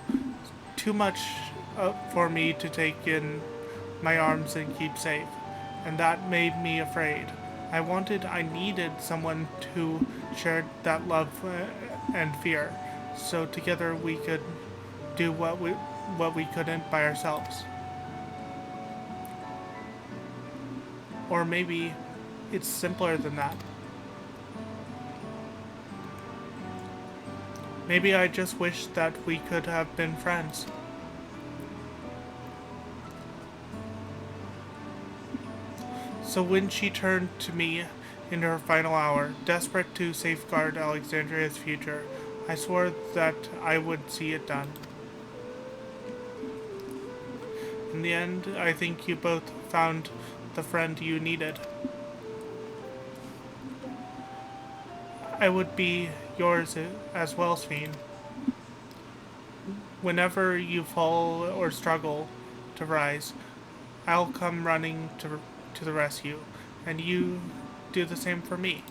Too much for me to take in my arms and keep safe. and that made me afraid. I needed someone who shared that love and fear, so together we could do what we couldn't by ourselves. Or maybe it's simpler than that. Maybe I just wish that we could have been friends. So when she turned to me in her final hour, desperate to safeguard Alexandria's future, I swore that I would see it done. In the end, I think you both found the friend you needed. I would be yours as well, Ffxiv. Whenever you fall or struggle to rise, I'll come running to the rescue, and you do the same for me.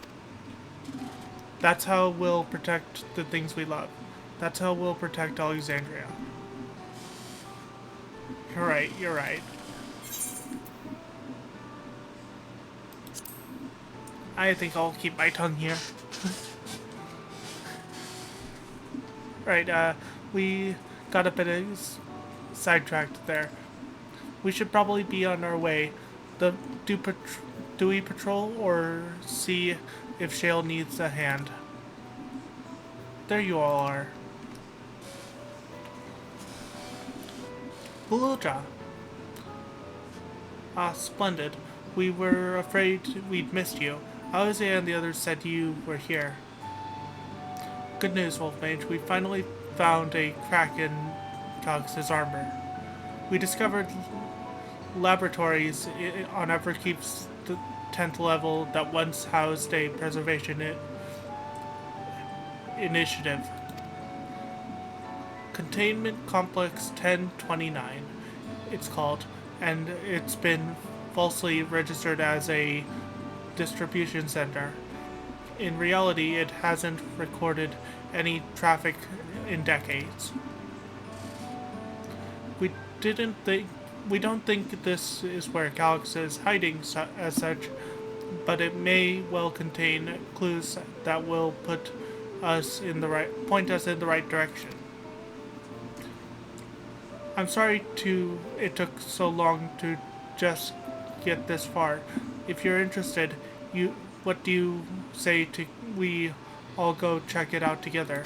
That's how we'll protect the things we love. That's how we'll protect Alexandria. You're right. I think I'll keep my tongue here. Right, we got a bit sidetracked there. We should probably be on our way. Do we patrol or see if Shale needs a hand? There you all are. Buluja. Ah, splendid. We were afraid we'd missed you. Alexia and the others said you were here. Good news, Wolf Mage. We finally found a crack in Cox's armor. We discovered laboratories on Everkeep's 10th level that once housed a preservation initiative. Containment Complex 1029, it's called, and it's been falsely registered as a distribution center. In reality, it hasn't recorded any traffic in decades. We don't think this is where Calyx is hiding as such, but it may well contain clues that will point us in the right direction. I'm sorry it took so long to just get this far. If you're interested, what do you say to we all go check it out together?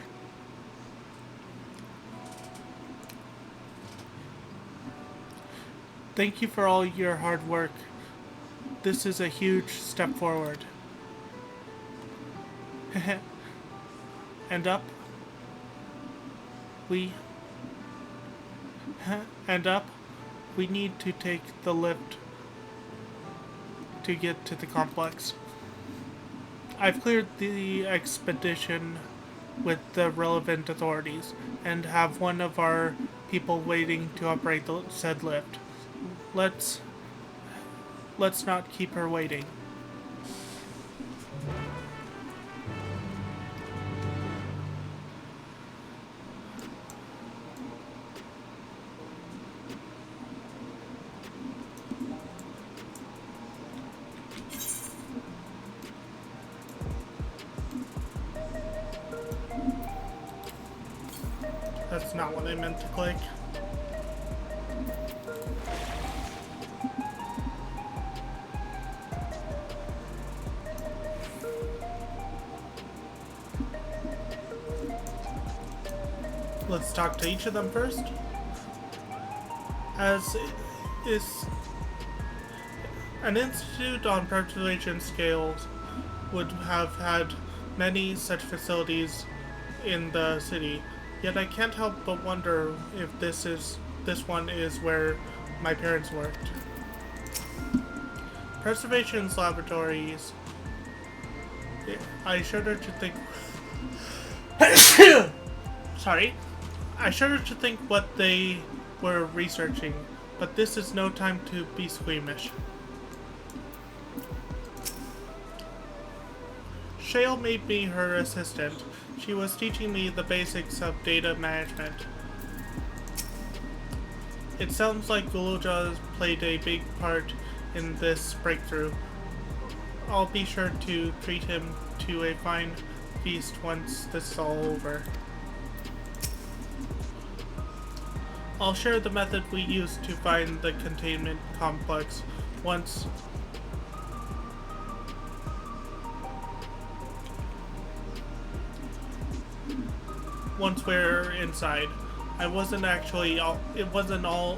Thank you for all your hard work. This is a huge step forward. And up we need to take the lift to get to the complex. I've cleared the expedition with the relevant authorities and have one of our people waiting to operate the said lift. Let's not keep her waiting. That's not what I meant to click. Let's talk to each of them first. As is an institute on perpetuation scales would have had many such facilities in the city, yet I can't help but wonder if this one is where my parents worked. Preservation's laboratories. I shudder to think. Sorry. I shudder to think what they were researching, but this is no time to be squeamish. Shale made me her assistant. She was teaching me the basics of data management. It sounds like Guluja played a big part in this breakthrough. I'll be sure to treat him to a fine feast once this is all over. I'll share the method we used to find the containment complex once we're inside. It wasn't all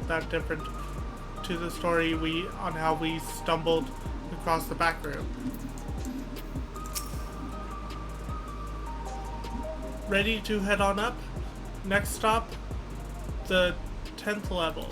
that different to the story on how we stumbled across the back room. Ready to head on up? Next stop, the 10th level.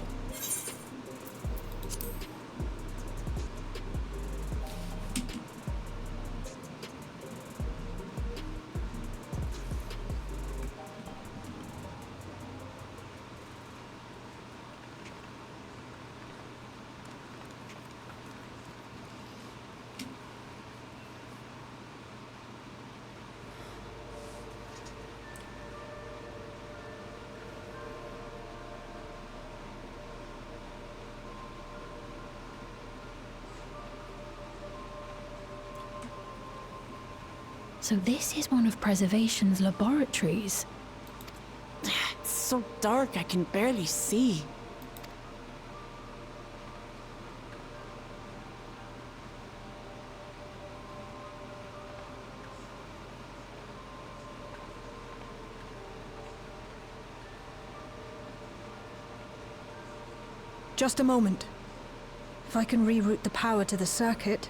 So this is one of Preservation's laboratories. It's so dark I can barely see. Just a moment. If I can reroute the power to the circuit.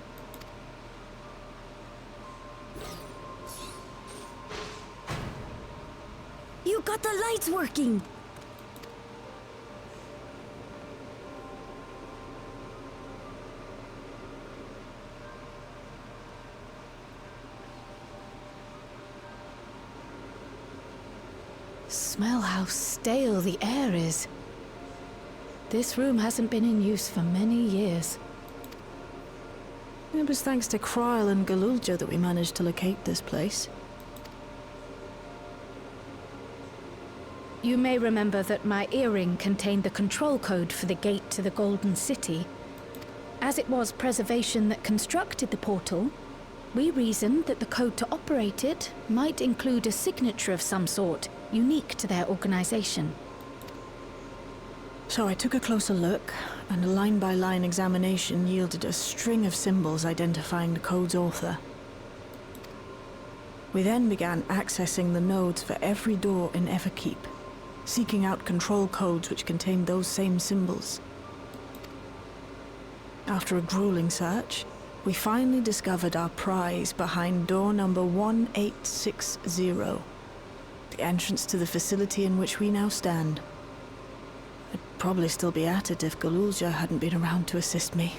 You got the lights working! Smell how stale the air is. This room hasn't been in use for many years. It was thanks to Kryl and Galulja that we managed to locate this place. You may remember that my earring contained the control code for the gate to the Golden City. As it was Preservation that constructed the portal, we reasoned that the code to operate it might include a signature of some sort, unique to their organization. So I took a closer look, and a line-by-line examination yielded a string of symbols identifying the code's author. We then began accessing the nodes for every door in Ffxiv, seeking out control codes which contained those same symbols. After a grueling search, we finally discovered our prize behind door number 1860, the entrance to the facility in which we now stand. I'd probably still be at it if Galulja hadn't been around to assist me.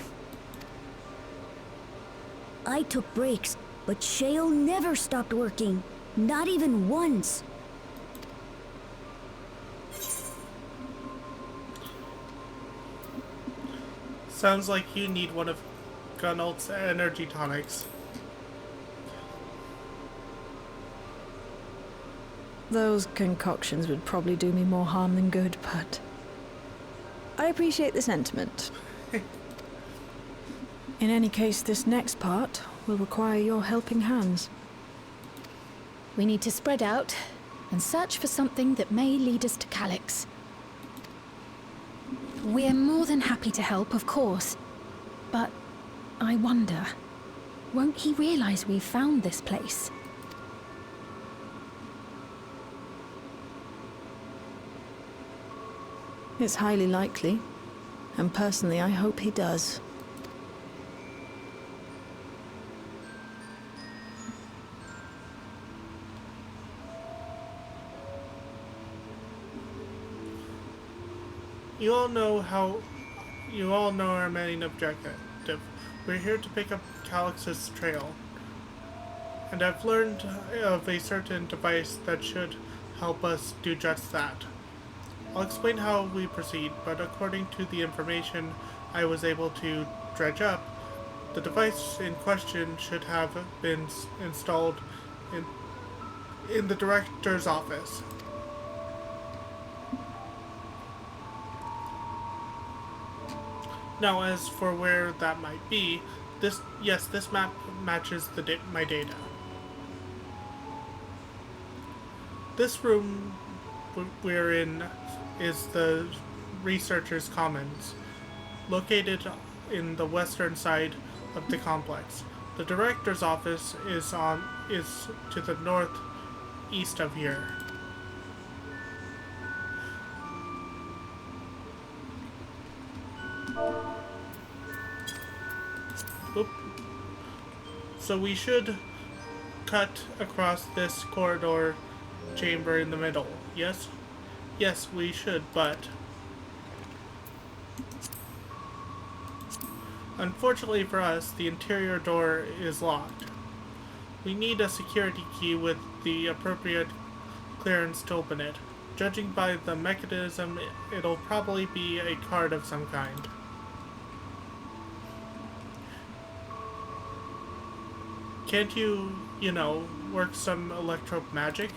I took breaks, but Shale never stopped working. Not even once. Sounds like you need one of Gunnult's energy tonics. Those concoctions would probably do me more harm than good, but I appreciate the sentiment. In any case, this next part will require your helping hands. We need to spread out and search for something that may lead us to Calyx. We're more than happy to help, of course. But I wonder, won't he realize we've found this place? It's highly likely, and personally I hope he does. You all know our main objective. We're here to pick up Calyx's trail. And I've learned of a certain device that should help us do just that. I'll explain how we proceed, but according to the information I was able to dredge up, the device in question should have been installed in the director's office. Now, as for where that might be, this map matches my data. This room we're in is the Researchers' Commons, located in the western side of the complex. The director's office is to the northeast of here. Oop. So we should cut across this corridor chamber in the middle. Yes? Yes, we should, but unfortunately for us, the interior door is locked. We need a security key with the appropriate clearance to open it. Judging by the mechanism, it'll probably be a card of some kind. Can't you, work some electro magic?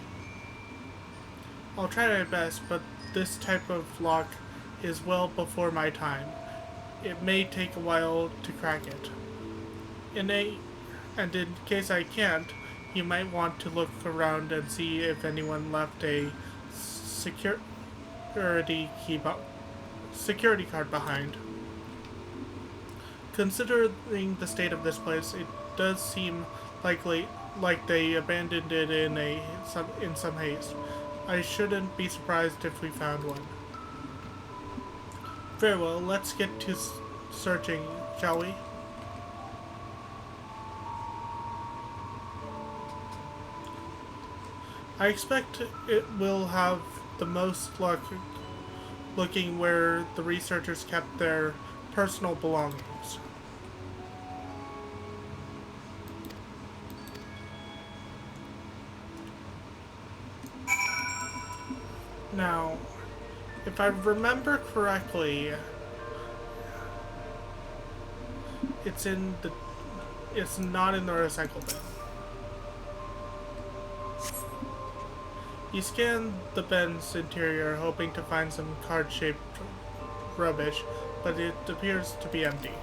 I'll try my best, but this type of lock is well before my time. It may take a while to crack it. And in case I can't, you might want to look around and see if anyone left a security card behind. Considering the state of this place, it does seem like they abandoned it in some haste. I shouldn't be surprised if we found one. Very well, let's get to searching, shall we? I expect it will have the most luck looking where the researchers kept their personal belongings. Now, if I remember correctly, it's not in the recycle bin. You scan the bin's interior, hoping to find some card-shaped rubbish, but it appears to be empty.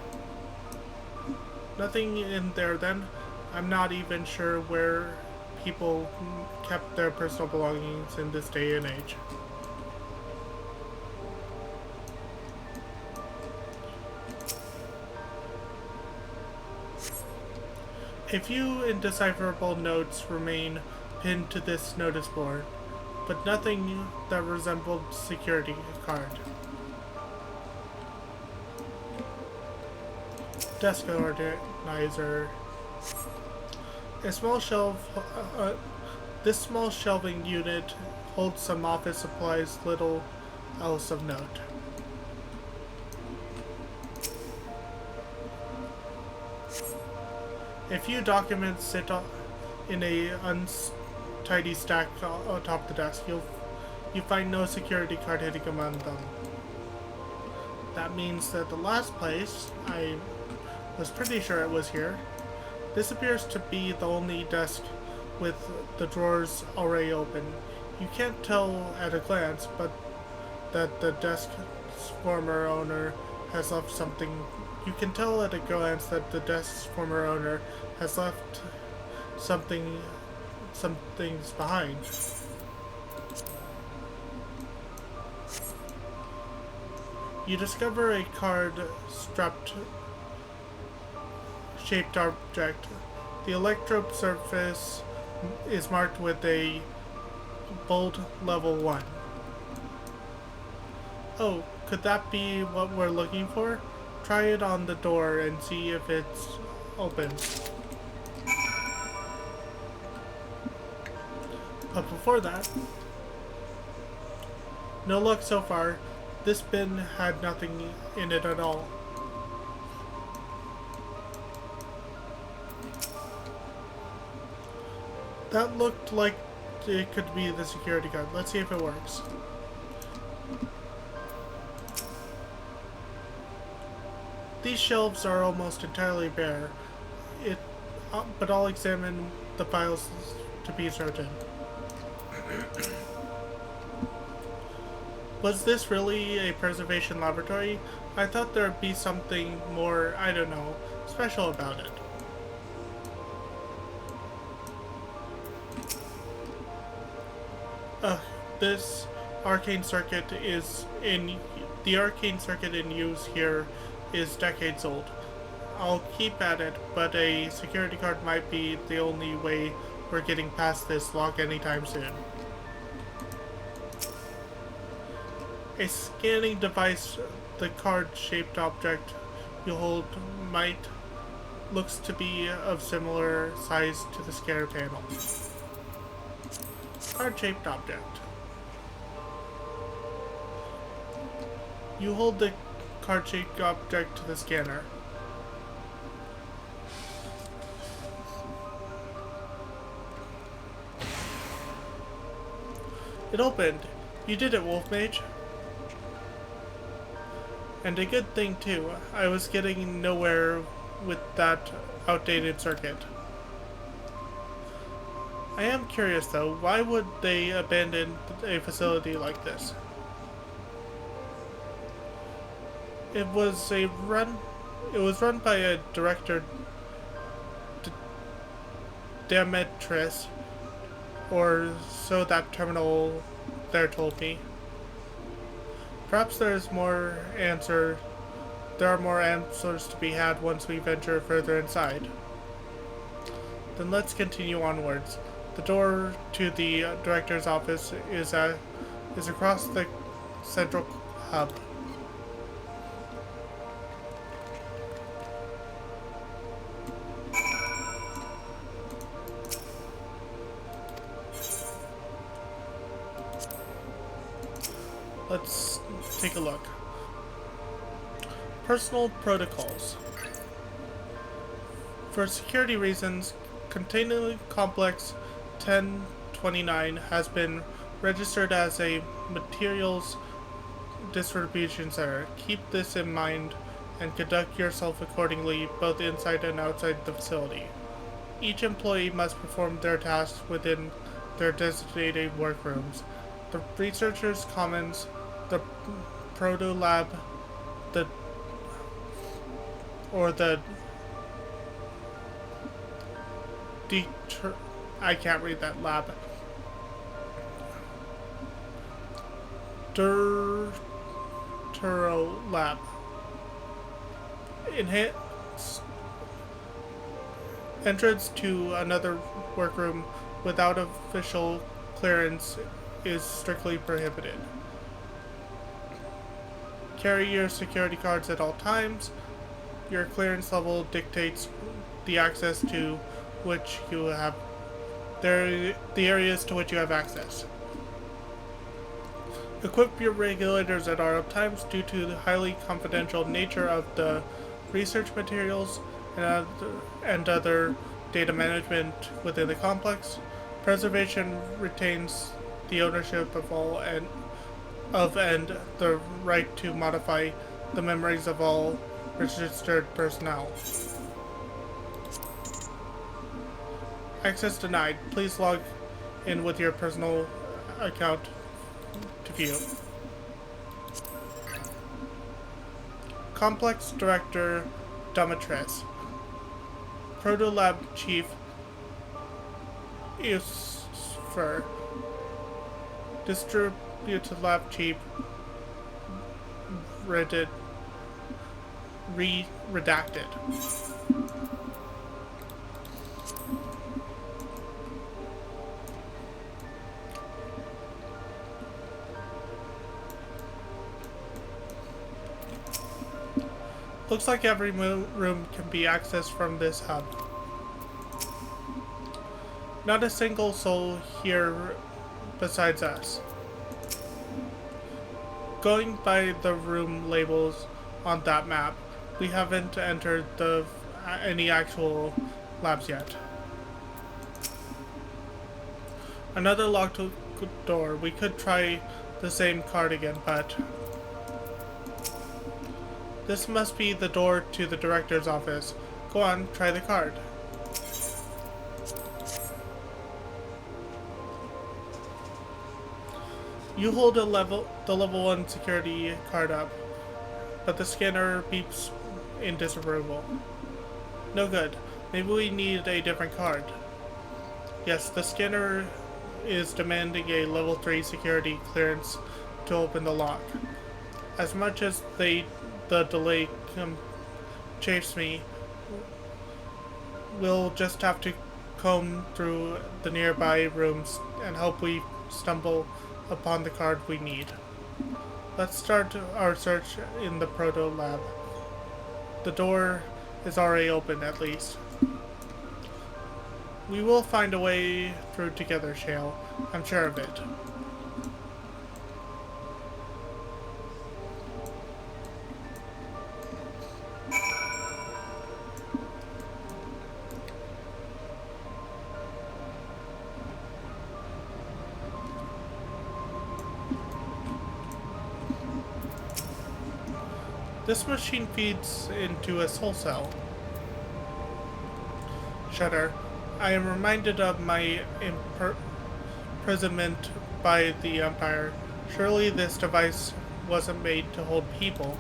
Nothing in there then. I'm not even sure where people kept their personal belongings in this day and age. A few indecipherable notes remain pinned to this notice board, but nothing that resembled security card. Desk organizer. This small shelving unit holds some office supplies, little else of note. A few documents sit in a untidy stack atop the desk. You find no security card hidden among them. That means that the last place, I was pretty sure it was here. This appears to be the only desk with the drawers already open. You can't tell at a glance, but that the desk's former owner has left something. You can tell at a glance that the desk's former owner has left some things behind. You discover a card-shaped object. The electrode surface is marked with a bold level 1. Oh, could that be what we're looking for? Try it on the door and see if it's open. But before that, no luck so far. This bin had nothing in it at all. That looked like it could be the security card. Let's see if it works. These shelves are almost entirely bare, but I'll examine the files to be certain. Was this really a preservation laboratory? I thought there'd be something more, I don't know, special about it. This arcane circuit is in... The arcane circuit in use here is decades old. I'll keep at it, but a security card might be the only way we're getting past this lock anytime soon. A scanning device, the card-shaped object you hold looks to be of similar size to the scanner panel. Card-shaped object. You hold the card-shaped object to the scanner. It opened. You did it, Wolf Mage. And a good thing too. I was getting nowhere with that outdated circuit. I am curious though, why would they abandon a facility like this? It was run by a director, Demetris, or so that terminal there told me. Perhaps there are more answers to be had once we venture further inside. Then let's continue onwards. The door to the director's office is across the central hub. Let's take a look. Personal protocols. For security reasons, Container Complex 1029 has been registered as a materials distribution center. Keep this in mind and conduct yourself accordingly, both inside and outside the facility. Each employee must perform their tasks within their designated workrooms. The researchers' commons, the proto lab, I can't read that lab. Dawntrail lab. Entrance to another workroom without official clearance is strictly prohibited. Carry your security cards at all times. Your clearance level dictates the access to which you have the areas to which you have access. Equip your regulators at all times due to the highly confidential nature of the research materials and other data management within the complex. Preservation retains the ownership of all and the right to modify the memories of all registered personnel. Access denied. Please log in with your personal account to view. Complex Director Demetris. Proto-Lab Chief Ffxiv. Distributed Lab Chief redacted. Looks like every room can be accessed from this hub. Not a single soul here besides us. Going by the room labels on that map, we haven't entered any actual labs yet. Another locked door. We could try the same card again, but this must be the door to the director's office. Go on, try the card. You hold the level 1 security card up. but the scanner beeps in disapproval. No good. Maybe we need a different card. Yes, the scanner is demanding a level 3 security clearance to open the lock. As much as the delay chafes me, we'll just have to comb through the nearby rooms and hope we stumble upon the card we need. Let's start our search in the proto lab. The door is already open, at least. We will find a way through together, Shale. I'm sure of it. This machine feeds into a soul cell. Shudder. I am reminded of my imprisonment by the Empire. Surely this device wasn't made to hold people.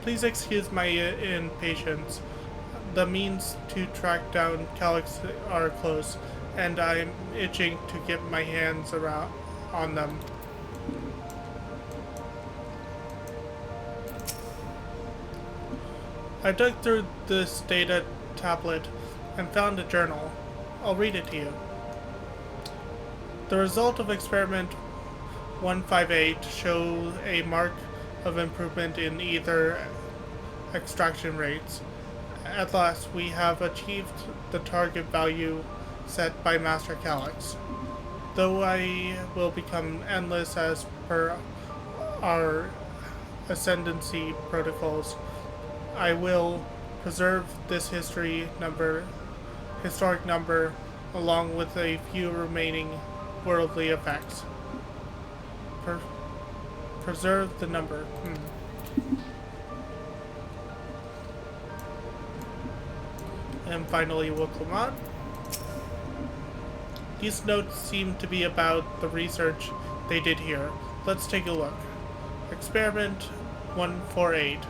Please excuse my impatience. The means to track down Calyx are close, and I'm itching to get my hands on them. I dug through this data tablet and found a journal. I'll read it to you. The result of experiment 158 shows a mark of improvement in ether extraction rates. At last, we have achieved the target value set by Master Calyx. Though I will become endless as per our ascendancy protocols, I will preserve this historic number along with a few remaining worldly effects. Preserve the number. And finally, Wuklamot. These notes seem to be about the research they did here. Let's take a look. Experiment 148.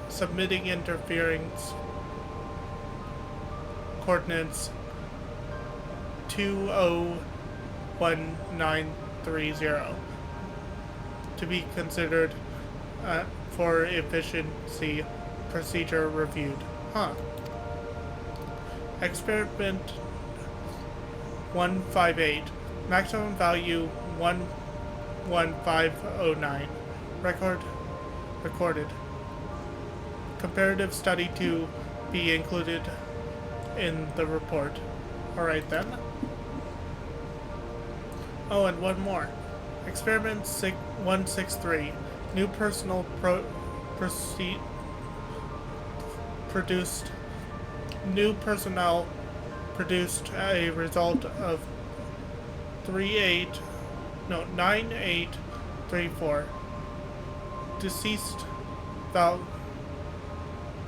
Submitting interference coordinates 201930 to be considered for efficiency procedure reviewed. Experiment 158. Maximum value 11509. Recorded. Comparative study to be included in the report. Alright then. Oh, and one more. Experiment 163. New personnel produced a result of 9834.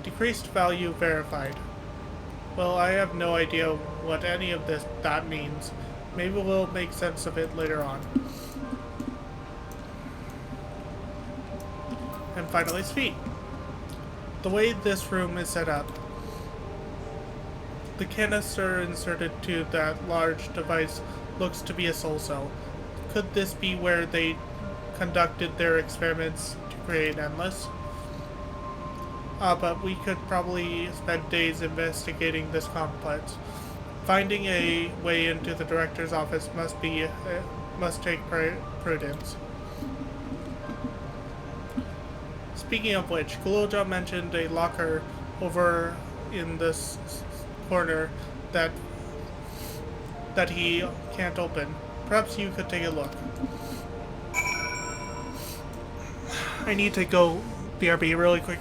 Decreased value verified. Well, I have no idea what any of that means. Maybe we'll make sense of it later on. And finally, speed. The way this room is set up, the canister inserted to that large device looks to be a soul cell. Could this be where they conducted their experiments to create Endless? But we could probably spend days investigating this complex. Finding a way into the director's office must take prudence. Speaking of which, Guloja mentioned a locker over in this corner that he can't open. Perhaps you could take a look. I need to go BRB really quick.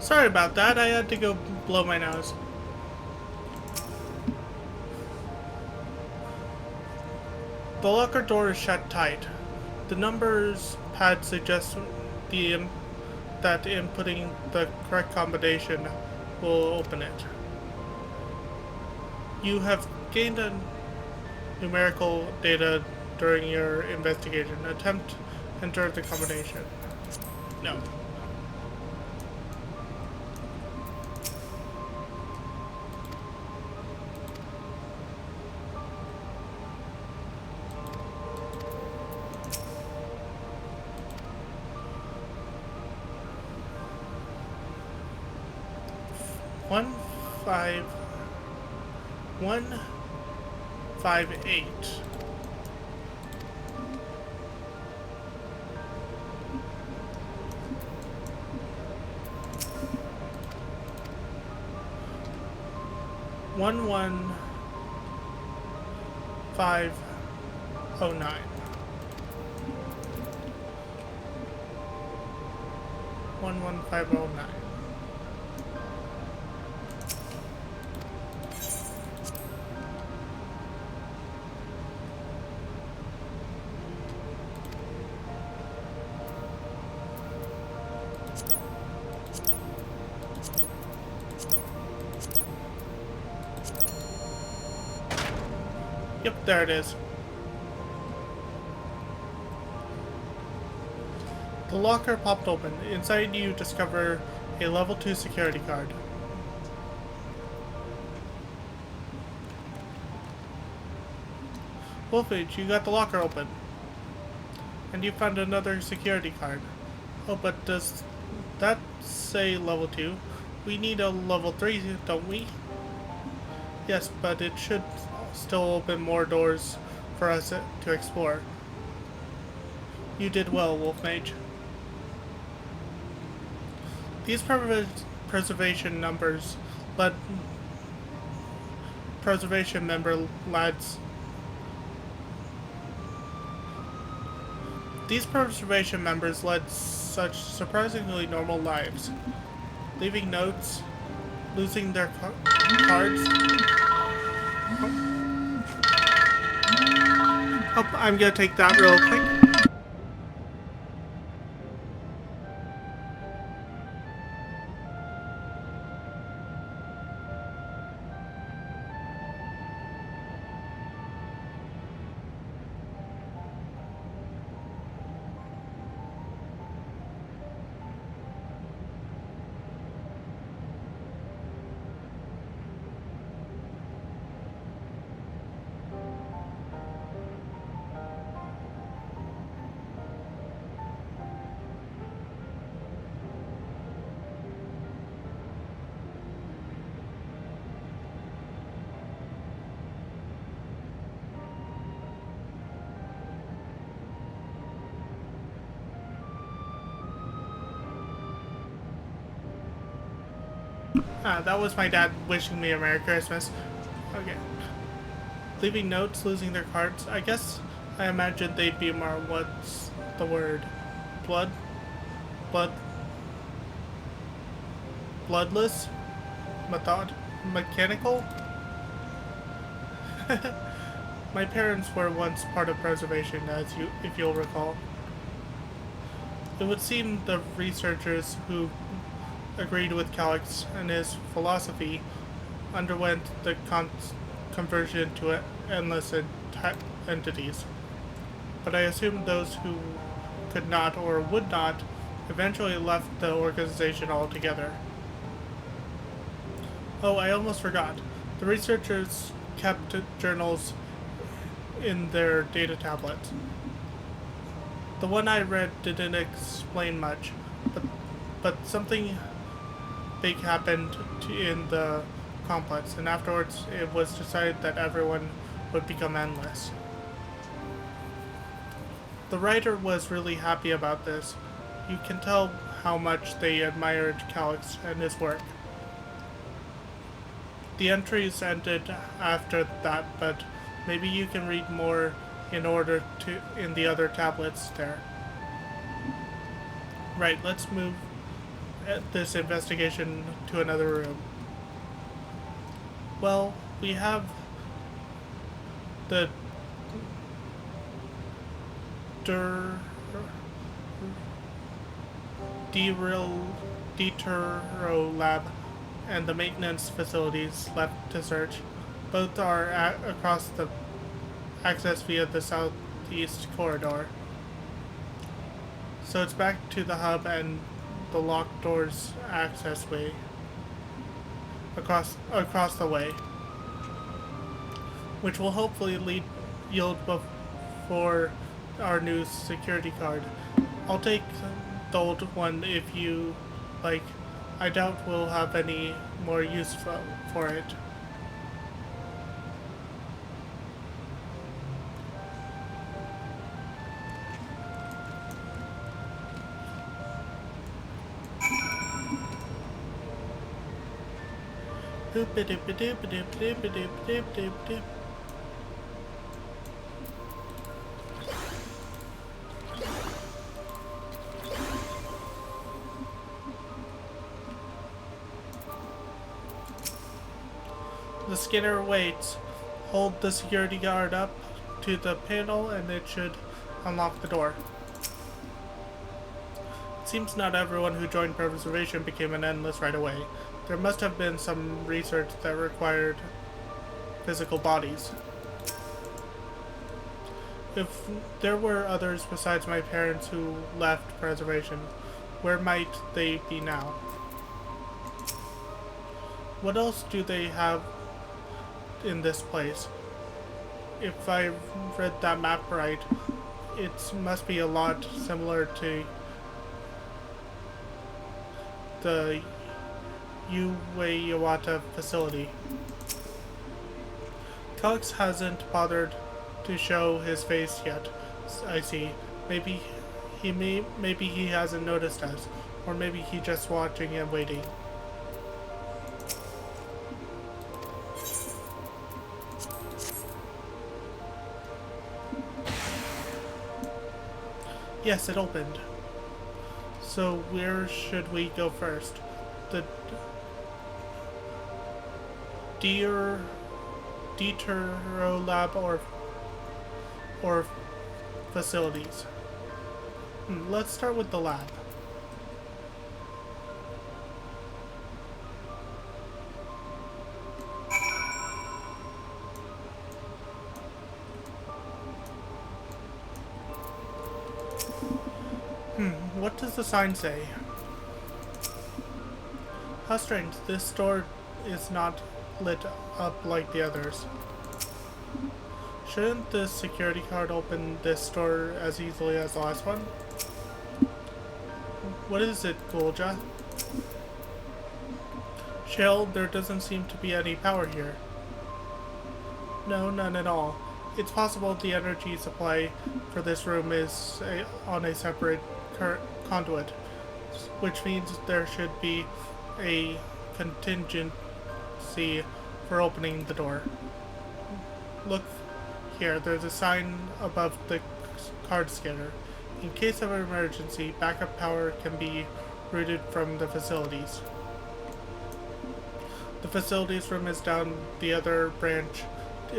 Sorry about that, I had to go blow my nose. The locker door is shut tight. The numbers pad suggests that inputting the correct combination will open it. You have gained a numerical data during your investigation. Attempt to enter the combination. No. One, 5, 8. One 509. 11509. Yep, there it is. The locker popped open. Inside you discover a level 2 security card. Wolfage, you got the locker open. And you found another security card. Oh, but does that say level 2? We need a level 3, don't we? Yes, but it should still open more doors for us to explore. You did well, Wolf Mage. These preservation numbers led preservation member lads. These preservation members led such surprisingly normal lives, leaving notes, losing their cards. Oh, I'm gonna take that real quick. That was my dad wishing me a Merry Christmas. Okay. Leaving notes, losing their cards. I guess I imagined they'd be more, what's the word? Bloodless? Mechanical? My parents were once part of preservation, if you'll recall. It would seem the researchers who agreed with Calix and his philosophy underwent the conversion to endless entities. But I assume those who could not or would not eventually left the organization altogether. Oh, I almost forgot. The researchers kept journals in their data tablets. The one I read didn't explain much, but something big happened in the complex, and afterwards it was decided that everyone would become endless. The writer was really happy about this. You can tell how much they admired Calix and his work. The entries ended after that, but maybe you can read more in the other tablets there. Right, let's move this investigation to another room. Well, we have the Deturo lab and the maintenance facilities left to search. Both are across the access via the southeast corridor. So it's back to the hub and the locked doors access way across the way, which will hopefully yield before our new security card. I'll take the old one if you like. I doubt we'll have any more use for it. The scanner waits. Hold the security guard up to the panel and it should unlock the door. It seems not everyone who joined preservation became an endless right away. There must have been some research that required physical bodies. If there were others besides my parents who left preservation, where might they be now? What else do they have in this place? If I read that map right, it must be a lot similar to the Uweyawata facility. Cox hasn't bothered to show his face yet, I see. Maybe he hasn't noticed us, or maybe he's just watching and waiting. Yes, it opened. So where should we go first? The Deturo lab or facilities? Let's start with the lab. What does the sign say? How strange, this door is not lit up like the others. Shouldn't the security card open this door as easily as the last one? What is it, Gulja? Shale, there doesn't seem to be any power here. No, none at all. It's possible the energy supply for this room is on a separate conduit, which means there should be a contingency for opening the door. Look here, there's a sign above the card scanner. In case of an emergency, backup power can be routed from the facilities. The facilities room is down the other branch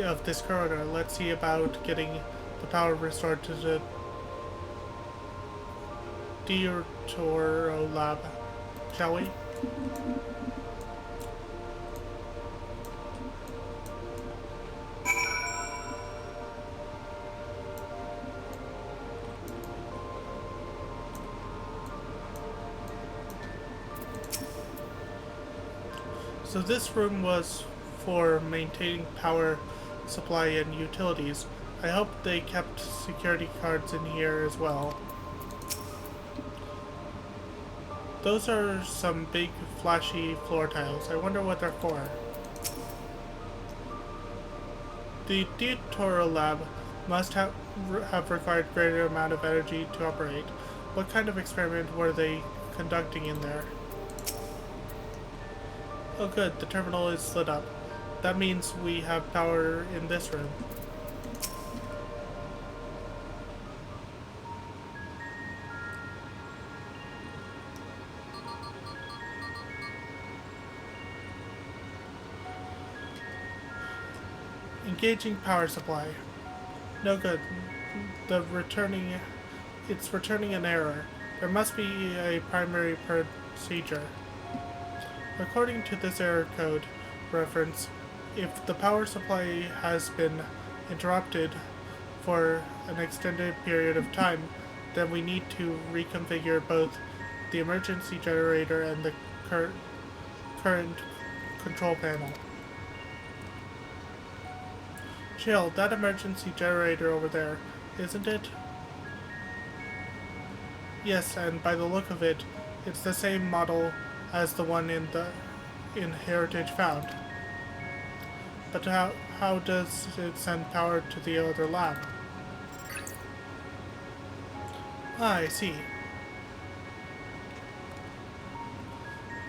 of this corridor. Let's see about getting the power restored to the Deturo lab, shall we? So this room was for maintaining power supply and utilities. I hope they kept security cards in here as well. Those are some big flashy floor tiles. I wonder what they're for. The Deturo lab must have required greater amount of energy to operate. What kind of experiment were they conducting in there? Oh good, the terminal is lit up. That means we have power in this room. Engaging power supply. No good. It's returning an error. There must be a primary procedure. According to this error code reference, if the power supply has been interrupted for an extended period of time, then we need to reconfigure both the emergency generator and the current control panel. Chill, that emergency generator over there, isn't it? Yes, and by the look of it, it's the same model as the one in Heritage Found. But how does it send power to the other lab? Ah, I see.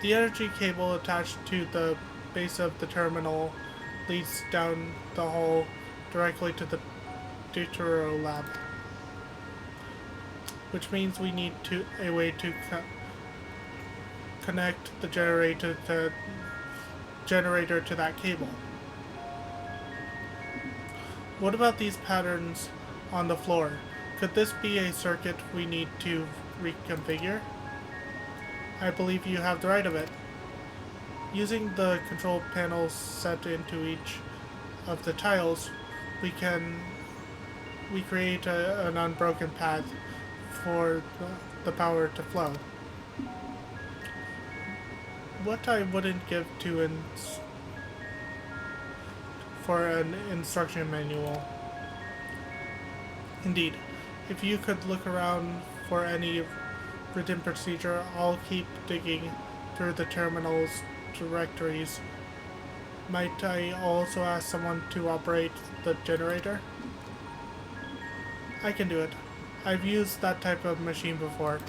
The energy cable attached to the base of the terminal leads down the hall directly to the Dawntrail lab. Which means we need a way to connect the generator to that cable. What about these patterns on the floor? Could this be a circuit we need to reconfigure? I believe you have the right of it. Using the control panels set into each of the tiles, we create an unbroken path for the power to flow. What I wouldn't give to for an instruction manual. Indeed, if you could look around for any written procedure, I'll keep digging through the terminal's directories. Might I also ask someone to operate the generator? I can do it. I've used that type of machine before.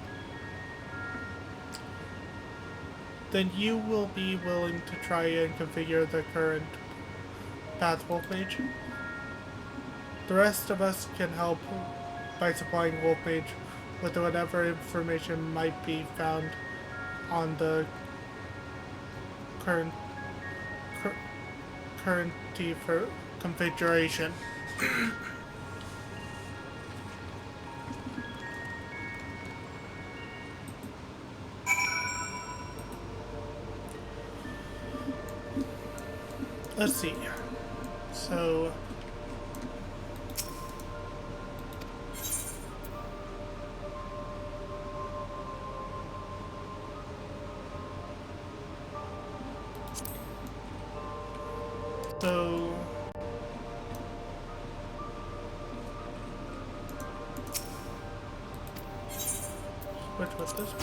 Then you will be willing to try and configure the current path, Wolfmage? The rest of us can help by supplying Wolfmage with whatever information might be found on the current for configuration. Let's see. So which was this?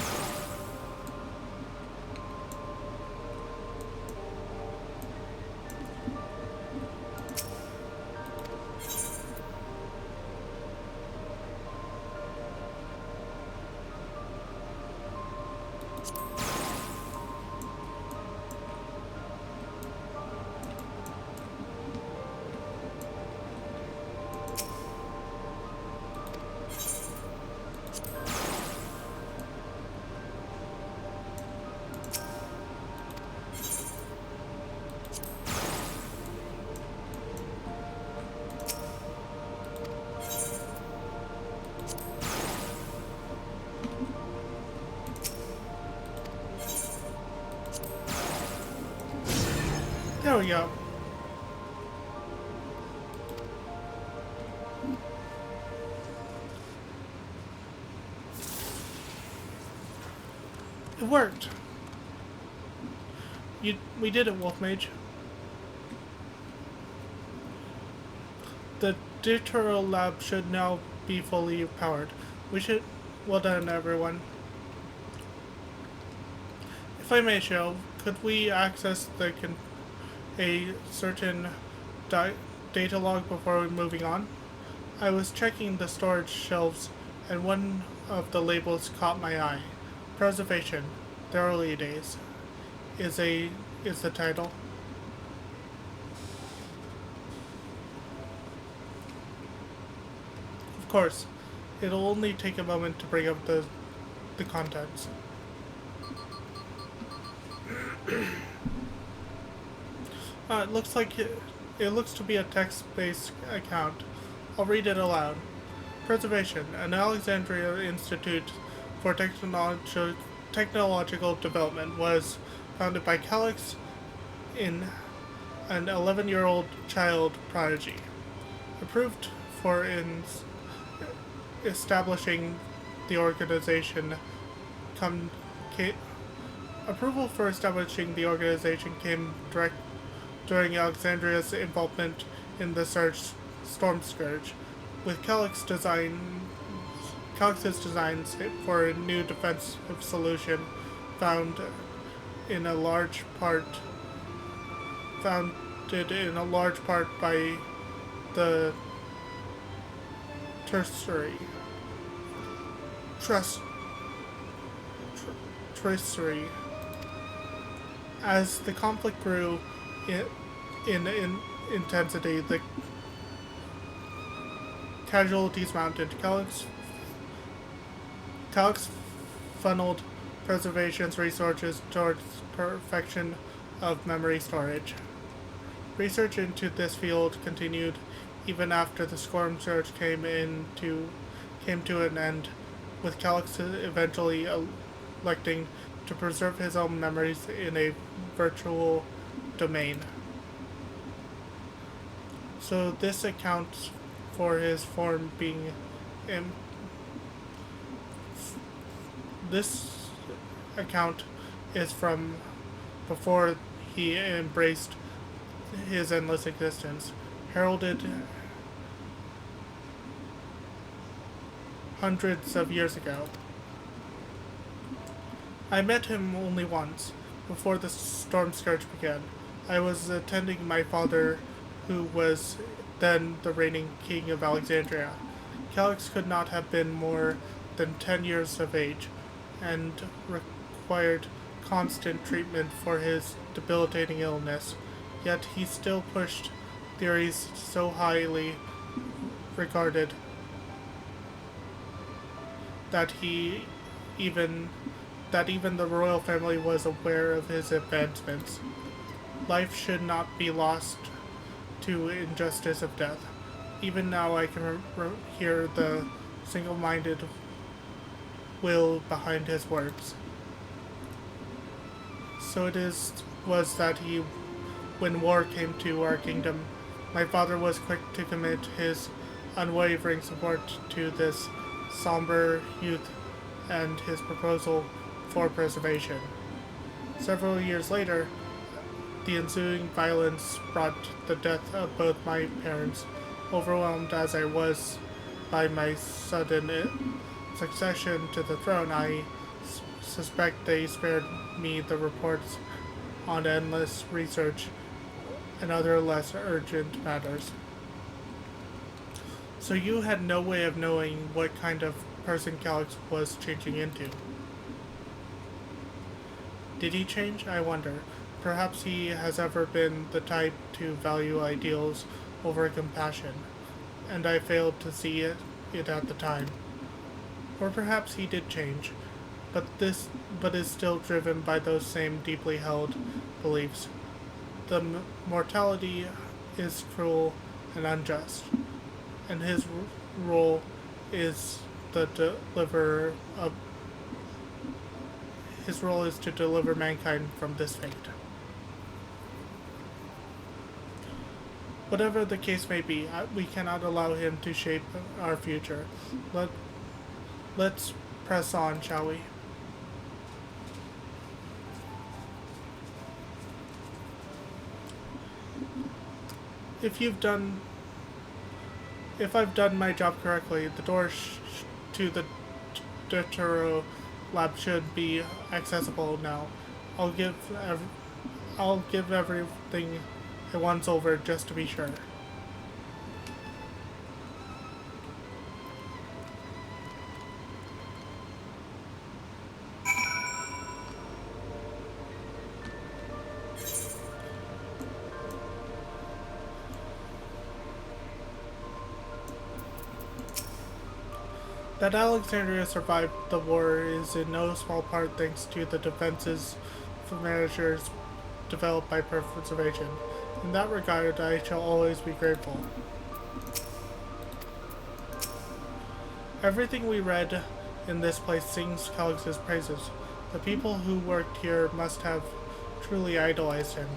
There we go. It worked. We did it, Wolfmage. The Dawntrail lab should now be fully powered. Well done, everyone. If I may show, could we access a certain data log before moving on? I was checking the storage shelves and one of the labels caught my eye. Preservation, the early days, is the title. Of course, it'll only take a moment to bring up the contents. It looks like It looks to be a text-based account. I'll read it aloud. Preservation. An Alexandria Institute for Technological Development was founded by Calix in an 11-year-old child prodigy. Approved for establishing the organization approval for establishing the organization came direct during Alexandria's involvement in the Storm Scourge, with Calix's designs for a new defensive solution founded in a large part by the Treasury. As the conflict grew in intensity, the casualties mounted. Calix funneled preservation's resources towards perfection of memory storage. Research into this field continued even after the Storm Surge came to an end, with Calix eventually electing to preserve his own memories in a virtual domain. So this accounts for his form being this account is from before he embraced his endless existence, heralded hundreds of years ago. I met him only once, before the Storm Scourge began. I was attending my father, who was then the reigning king of Alexandria. Calix could not have been more than 10 years of age, and required constant treatment for his debilitating illness, yet he still pushed theories so highly regarded that even the royal family was aware of his advancements. Life should not be lost to injustice of death. Even now I can hear the single-minded will behind his words. So was that when war came to our kingdom, my father was quick to commit his unwavering support to this somber youth and his proposal for preservation. Several years later, the ensuing violence brought the death of both my parents. Overwhelmed as I was by my sudden succession to the throne, I suspect they spared me the reports on endless research and other less urgent matters. So you had no way of knowing what kind of person Calix was changing into. Did he change? I wonder. Perhaps he has ever been the type to value ideals over compassion, and I failed to see it at the time. Or perhaps he did change, but is still driven by those same deeply held beliefs. The mortality is cruel and unjust, and his role is to deliver mankind from this fate. Whatever the case may be, we cannot allow him to shape our future. Let's press on, shall we? If I've done my job correctly, the door to the Dawntrail lab should be accessible now. I'll give everything a once over just to be sure. That Alexandria survived the war is in no small part thanks to the defensive measures developed by preservation. In that regard, I shall always be grateful. Everything we read in this place sings Calix's praises. The people who worked here must have truly idolized him.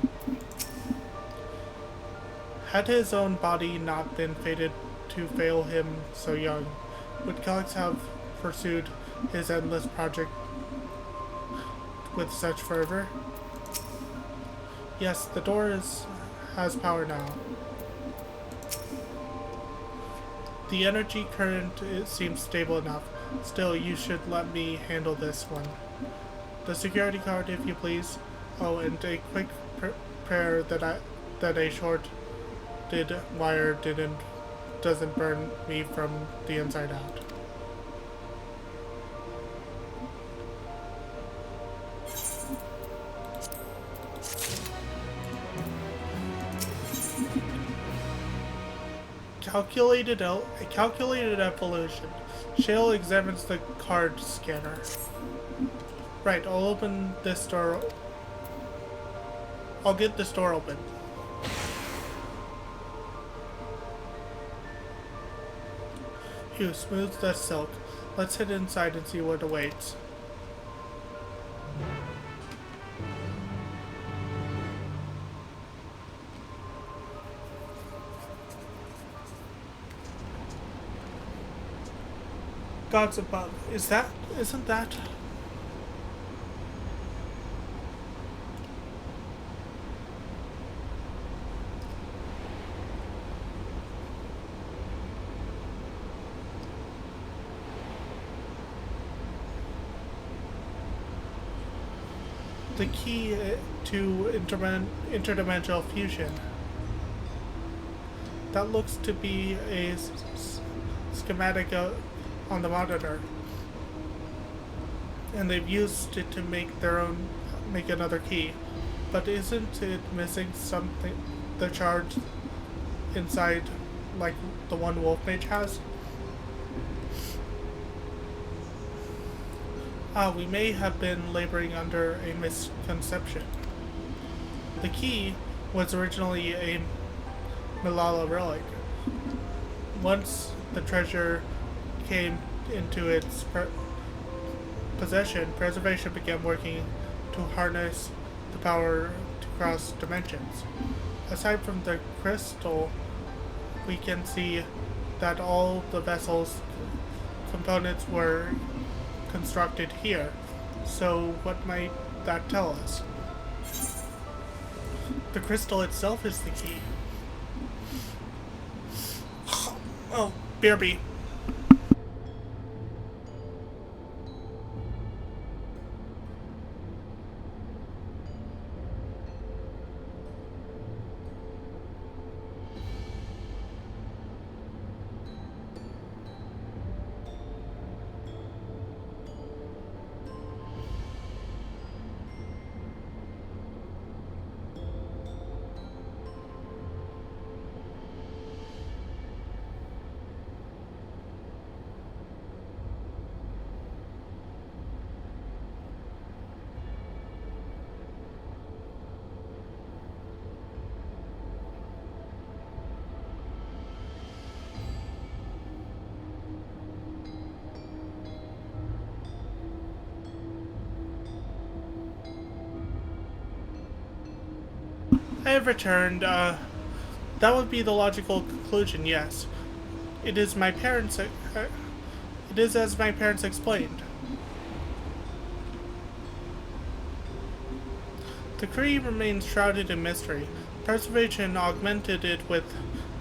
Had his own body not been fated to fail him so young, would Calix have pursued his endless project with such fervor? Yes, the door has power now. The energy current seems stable enough. Still, you should let me handle this one. The security card, if you please. Oh, and a quick prayer that a shorted wire doesn't burn me from the inside out. Calculated evolution. Shale examines the card scanner. Right, I'll open this door. I'll get this door open. Phew, smooth as silk. Let's head inside and see what awaits. Gods above. Isn't that? The key to interdimensional fusion. That looks to be a schematic on the monitor, and they've used it to make another key. But isn't it missing something? The charge inside, like the one Wolf Mage has? We may have been laboring under a misconception. The key was originally a Malala relic. Once the treasure came into its possession, preservation began working to harness the power to cross dimensions. Aside from the crystal, we can see that all the vessel's components were constructed here. So what might that tell us? The crystal itself is the key. Oh, BRB. I have returned. That would be the logical conclusion, yes. It is as my parents explained. The creed remains shrouded in mystery. Preservation augmented it with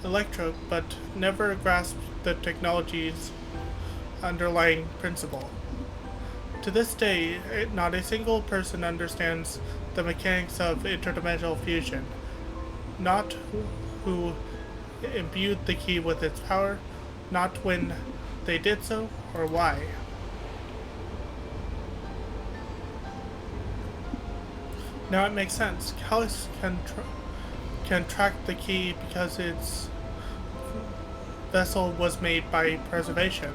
electro, but never grasped the technology's underlying principle. To this day, not a single person understands the mechanics of interdimensional fusion. Not who imbued the key with its power, not when they did so, or why. Now it makes sense. Calix can track the key because its vessel was made by preservation.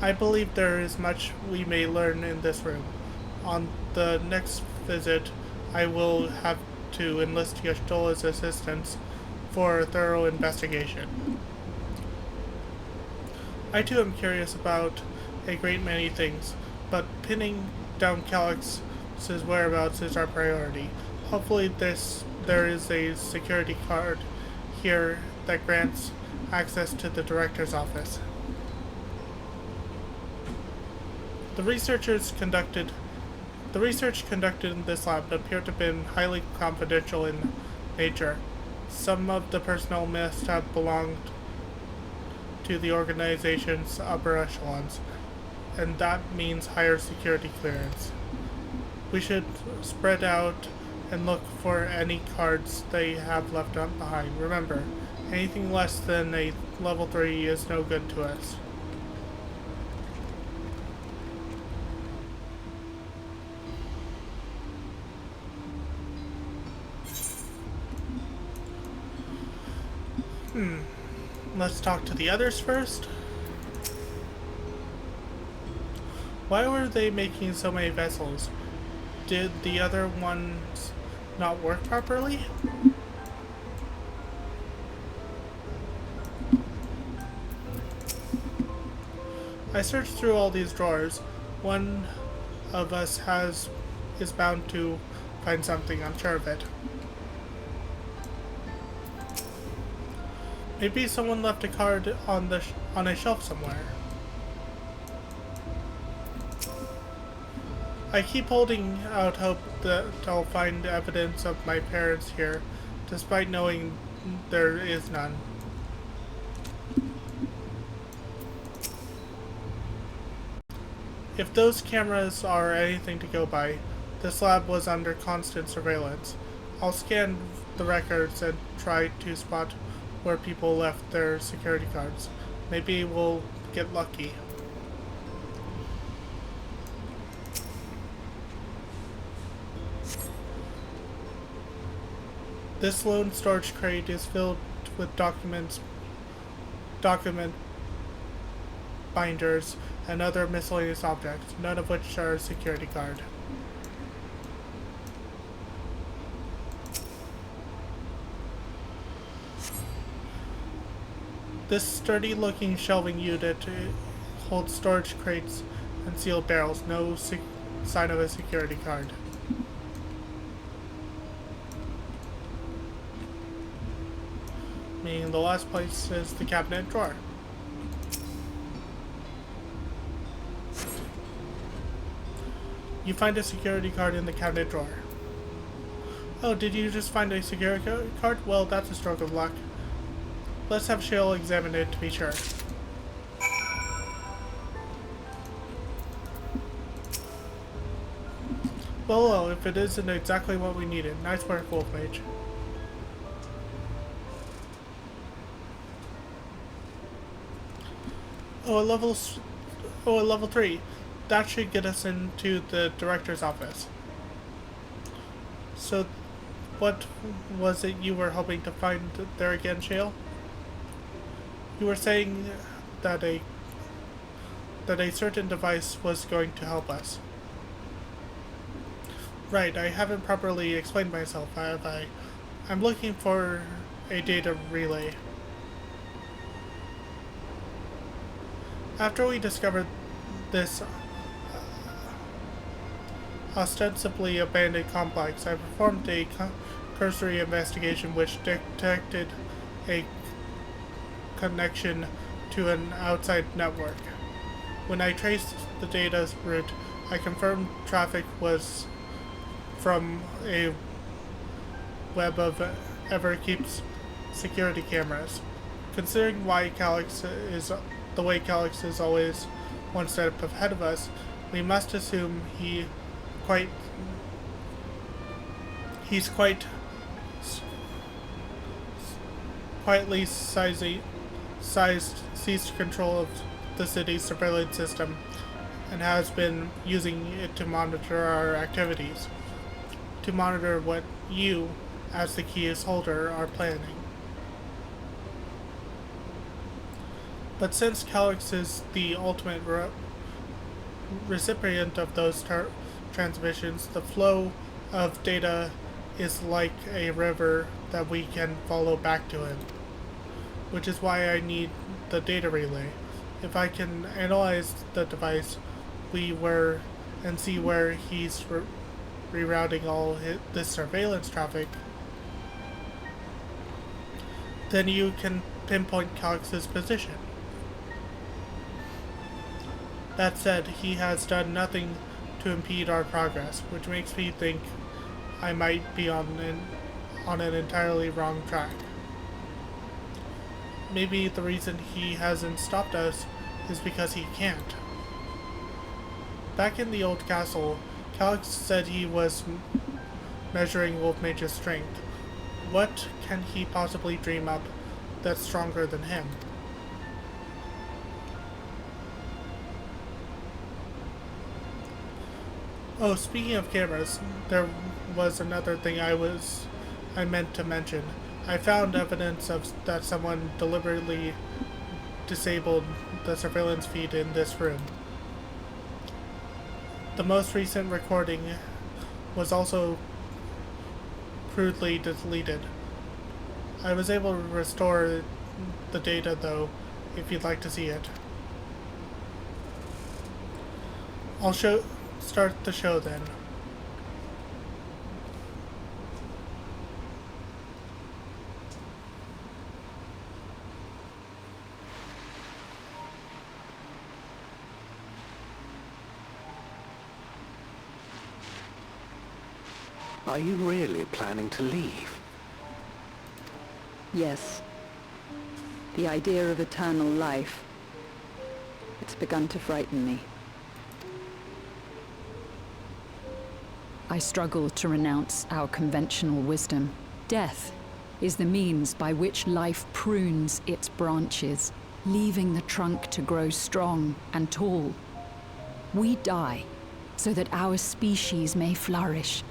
I believe there is much we may learn in this room. On the next visit, I will have to enlist Yashtola's assistance for a thorough investigation. I too am curious about a great many things, but pinning down Calyx's whereabouts is our priority. Hopefully there is a security card here that grants access to the director's office. The research conducted in this lab appeared to have been highly confidential in nature. Some of the personnel must have belonged to the organization's upper echelons, and that means higher security clearance. We should spread out and look for any cards they have left behind. Remember, anything less than a level 3 is no good to us. Let's talk to the others first. Why were they making so many vessels? Did the other ones not work properly? I searched through all these drawers. One of us is bound to find something, I'm sure of it. Maybe someone left a card on a shelf somewhere. I keep holding out hope that I'll find evidence of my parents here, despite knowing there is none. If those cameras are anything to go by, this lab was under constant surveillance. I'll scan the records and try to spot where people left their security cards. Maybe we'll get lucky. This lone storage crate is filled with document binders, and other miscellaneous objects, none of which are a security card. This sturdy-looking shelving unit holds storage crates and sealed barrels, no sign of a security card. Meaning the last place is the cabinet drawer. You find a security card in the cabinet drawer. Oh, did you just find a security card? Well, that's a stroke of luck. Let's have Shale examine it to be sure. Well, if it isn't exactly what we needed. Nice work, Wolf Mage. Oh, a level 3. That should get us into the director's office. So, what was it you were hoping to find there again, Shale? You were saying that a certain device was going to help us. Right, I haven't properly explained myself, have I? I'm looking for a data relay. After we discovered this ostensibly abandoned complex, I performed a cursory investigation which detected a connection to an outside network. When I traced the data's route, I confirmed traffic was from a web of Everkeep's security cameras. Considering why Calyx is the way Calyx is always one step ahead of us, we must assume he's quite quietly seized control of the city's surveillance system and has been using it to monitor our activities, to monitor what you, as the key's holder, are planning. But since Calyx is the ultimate recipient of those transmissions, the flow of data is like a river that we can follow back to him, which is why I need the data relay. If I can analyze the device and see where he's rerouting all this surveillance traffic, then you can pinpoint Calix's position. That said, he has done nothing to impede our progress, which makes me think I might be on an entirely wrong track. Maybe the reason he hasn't stopped us is because he can't. Back in the old castle, Calix said he was measuring Wolf Mage's strength. What can he possibly dream up that's stronger than him? Oh, speaking of cameras, there was another thing I meant to mention. I found evidence that someone deliberately disabled the surveillance feed in this room. The most recent recording was also crudely deleted. I was able to restore the data though, if you'd like to see it. I'll start the show then. Are you really planning to leave? Yes. The idea of eternal life. It's begun to frighten me. I struggle to renounce our conventional wisdom. Death is the means by which life prunes its branches, leaving the trunk to grow strong and tall. We die so that our species may flourish.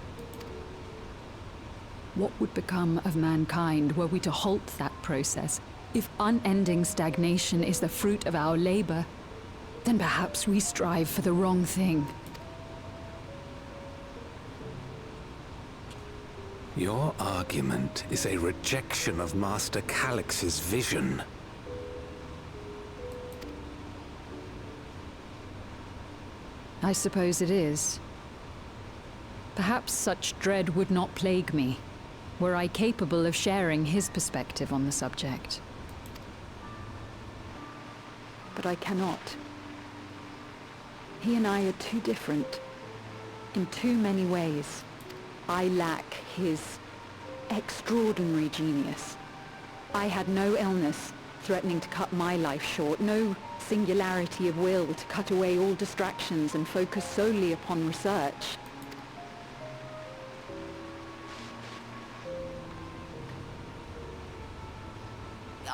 What would become of mankind were we to halt that process? If unending stagnation is the fruit of our labor, then perhaps we strive for the wrong thing. Your argument is a rejection of Master Calix's vision. I suppose it is. Perhaps such dread would not plague me, were I capable of sharing his perspective on the subject. But I cannot. He and I are too different, in too many ways. I lack his extraordinary genius. I had no illness threatening to cut my life short, no singularity of will to cut away all distractions and focus solely upon research.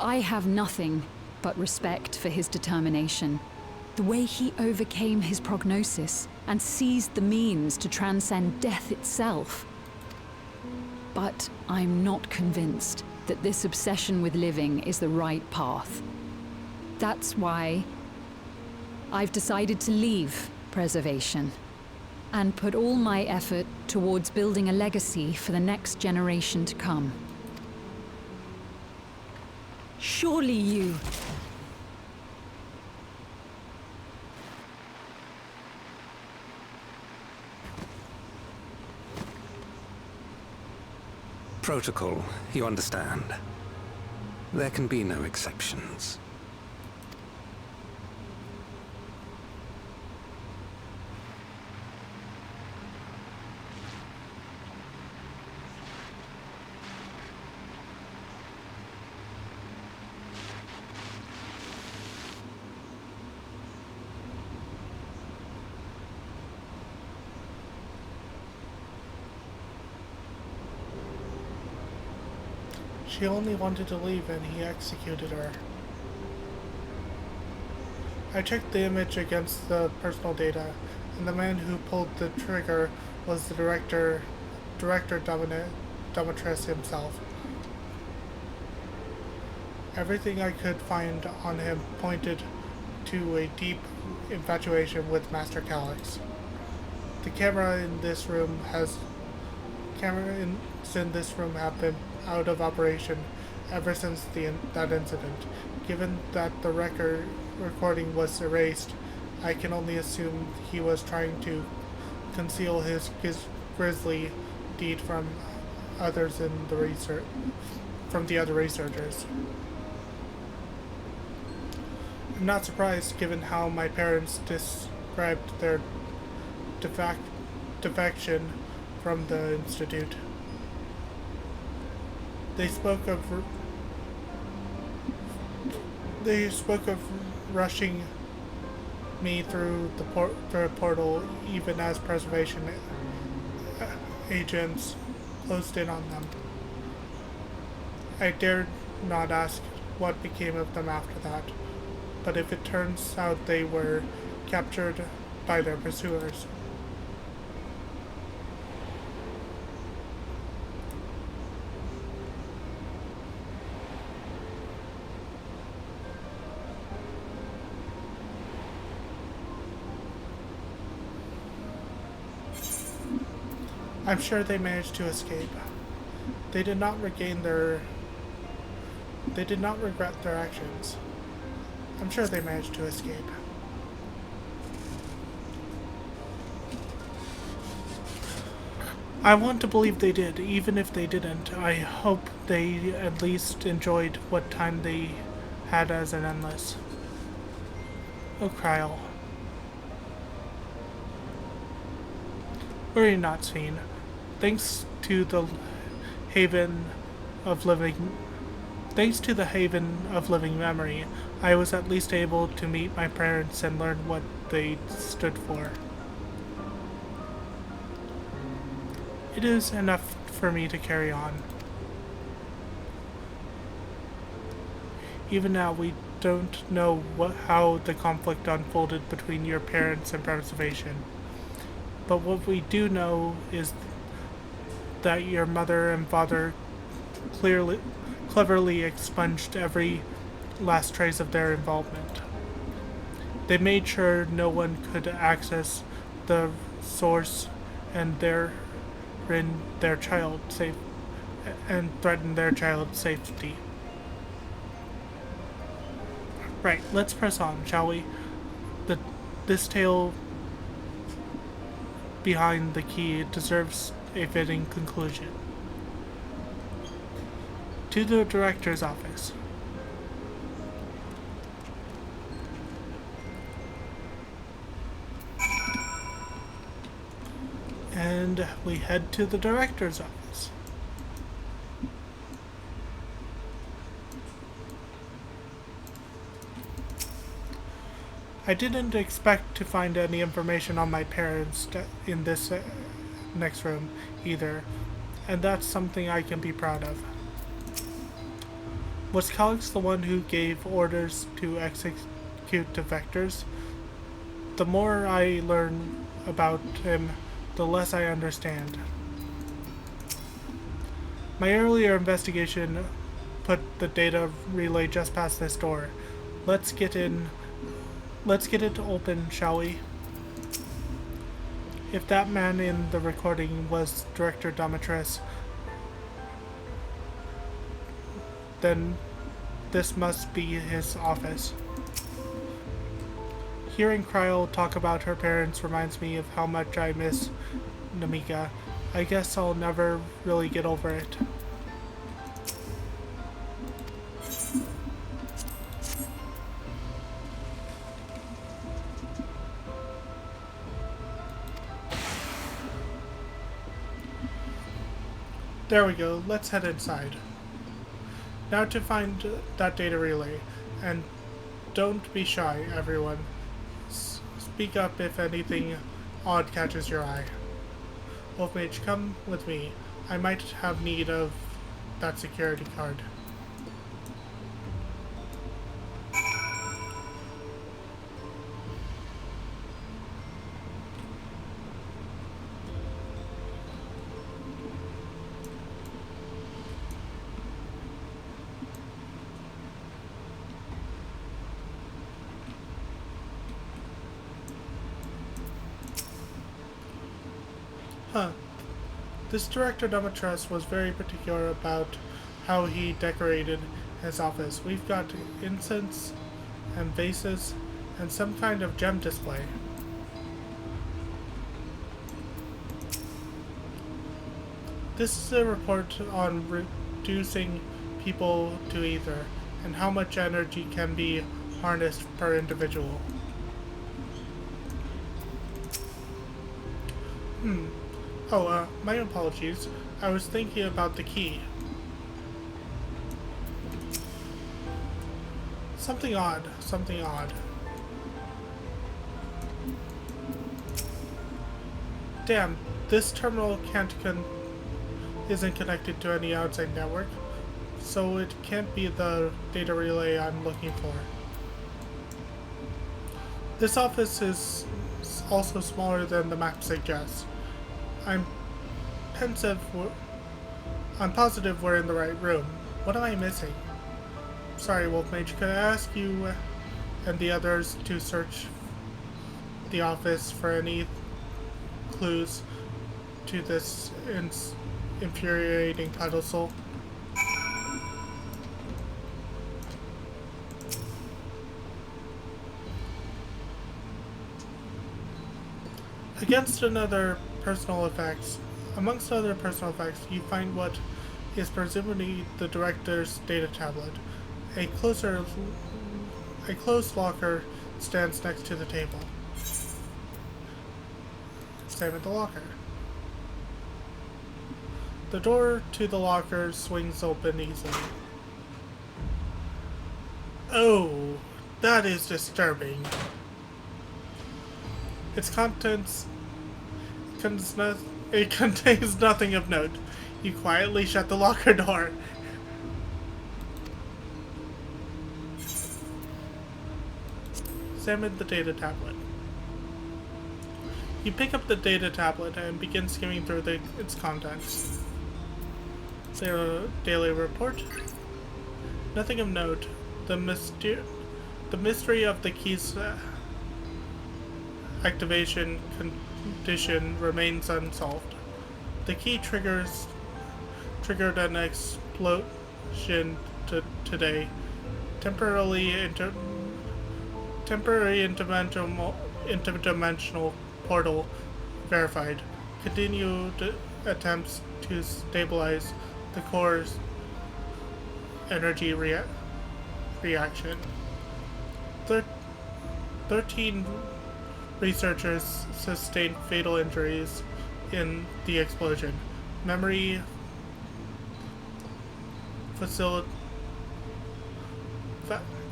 I have nothing but respect for his determination. The way he overcame his prognosis and seized the means to transcend death itself. But I'm not convinced that this obsession with living is the right path. That's why I've decided to leave preservation and put all my effort towards building a legacy for the next generation to come. Surely you... Protocol, you understand. There can be no exceptions. She only wanted to leave and he executed her. I checked the image against the personal data, and the man who pulled the trigger was the Director Dominatrix himself. Everything I could find on him pointed to a deep infatuation with Master Calix. The camera in this room has clocks in this room have been out of operation ever since that incident. Given that the recording was erased, I can only assume he was trying to conceal his grisly deed from others in the from the other researchers. I'm not surprised given how my parents described their defection from the Institute. They spoke of rushing me through the portal even as preservation agents closed in on them. I dared not ask what became of them after that, but if it turns out they were captured by their pursuers, I'm sure they managed to escape. They did not regret their actions. I'm sure they managed to escape. I want to believe they did. Even if they didn't, I hope they at least enjoyed what time they had as an endless. Oh, Kryl. Worry not, Ffxiv. Thanks to the Haven of Living Memory, I was at least able to meet my parents and learn what they stood for. It is enough for me to carry on. Even now, we don't know how the conflict unfolded between your parents and preservation. But what we do know is that your mother and father cleverly expunged every last trace of their involvement. They made sure no one could access the source and threaten their child's safety. Right, let's press on, shall we? This tale behind the key deserves a fitting conclusion. To the director's office. And we head to the director's office. I didn't expect to find any information on my parents in this next room either, and that's something I can be proud of. Was Calix the one who gave orders to execute defectors? The more I learn about him, the less I understand. My earlier investigation put the data relay just past this door. Let's get it open, shall we? If that man in the recording was Director Domitris, then this must be his office. Hearing Kryl talk about her parents reminds me of how much I miss Namika. I guess I'll never really get over it. There we go, let's head inside. Now to find that data relay, and don't be shy, everyone. Speak up if anything odd catches your eye. Wolf Mage, come with me. I might have need of that security card. Huh. This director Demetrius was very particular about how he decorated his office. We've got incense and vases and some kind of gem display. This is a report on reducing people to ether and how much energy can be harnessed per individual. Oh, my apologies. I was thinking about the key. Something odd. Something odd. Damn, this terminal isn't connected to any outside network, so it can't be the data relay I'm looking for. This office is also smaller than the map suggests. I'm positive we're in the right room. What am I missing? Sorry, Wolf Mage, could I ask you and the others to search the office for any clues to this infuriating pedestal? Amongst other personal effects, you find what is presumably the director's data tablet. A closed locker stands next to the table. Examine the locker. The door to the locker swings open easily. Oh, that is disturbing. Its contents contains nothing of note. You quietly shut the locker door. Examine the data tablet. You pick up the data tablet and begin skimming through its contents. The daily report. Nothing of note. The mystery of the key's activation condition remains unsolved. The key triggered an explosion today. Temporary interdimensional portal verified. Continued attempts to stabilize the core's energy reaction. 13 researchers sustained fatal injuries in the explosion. Memory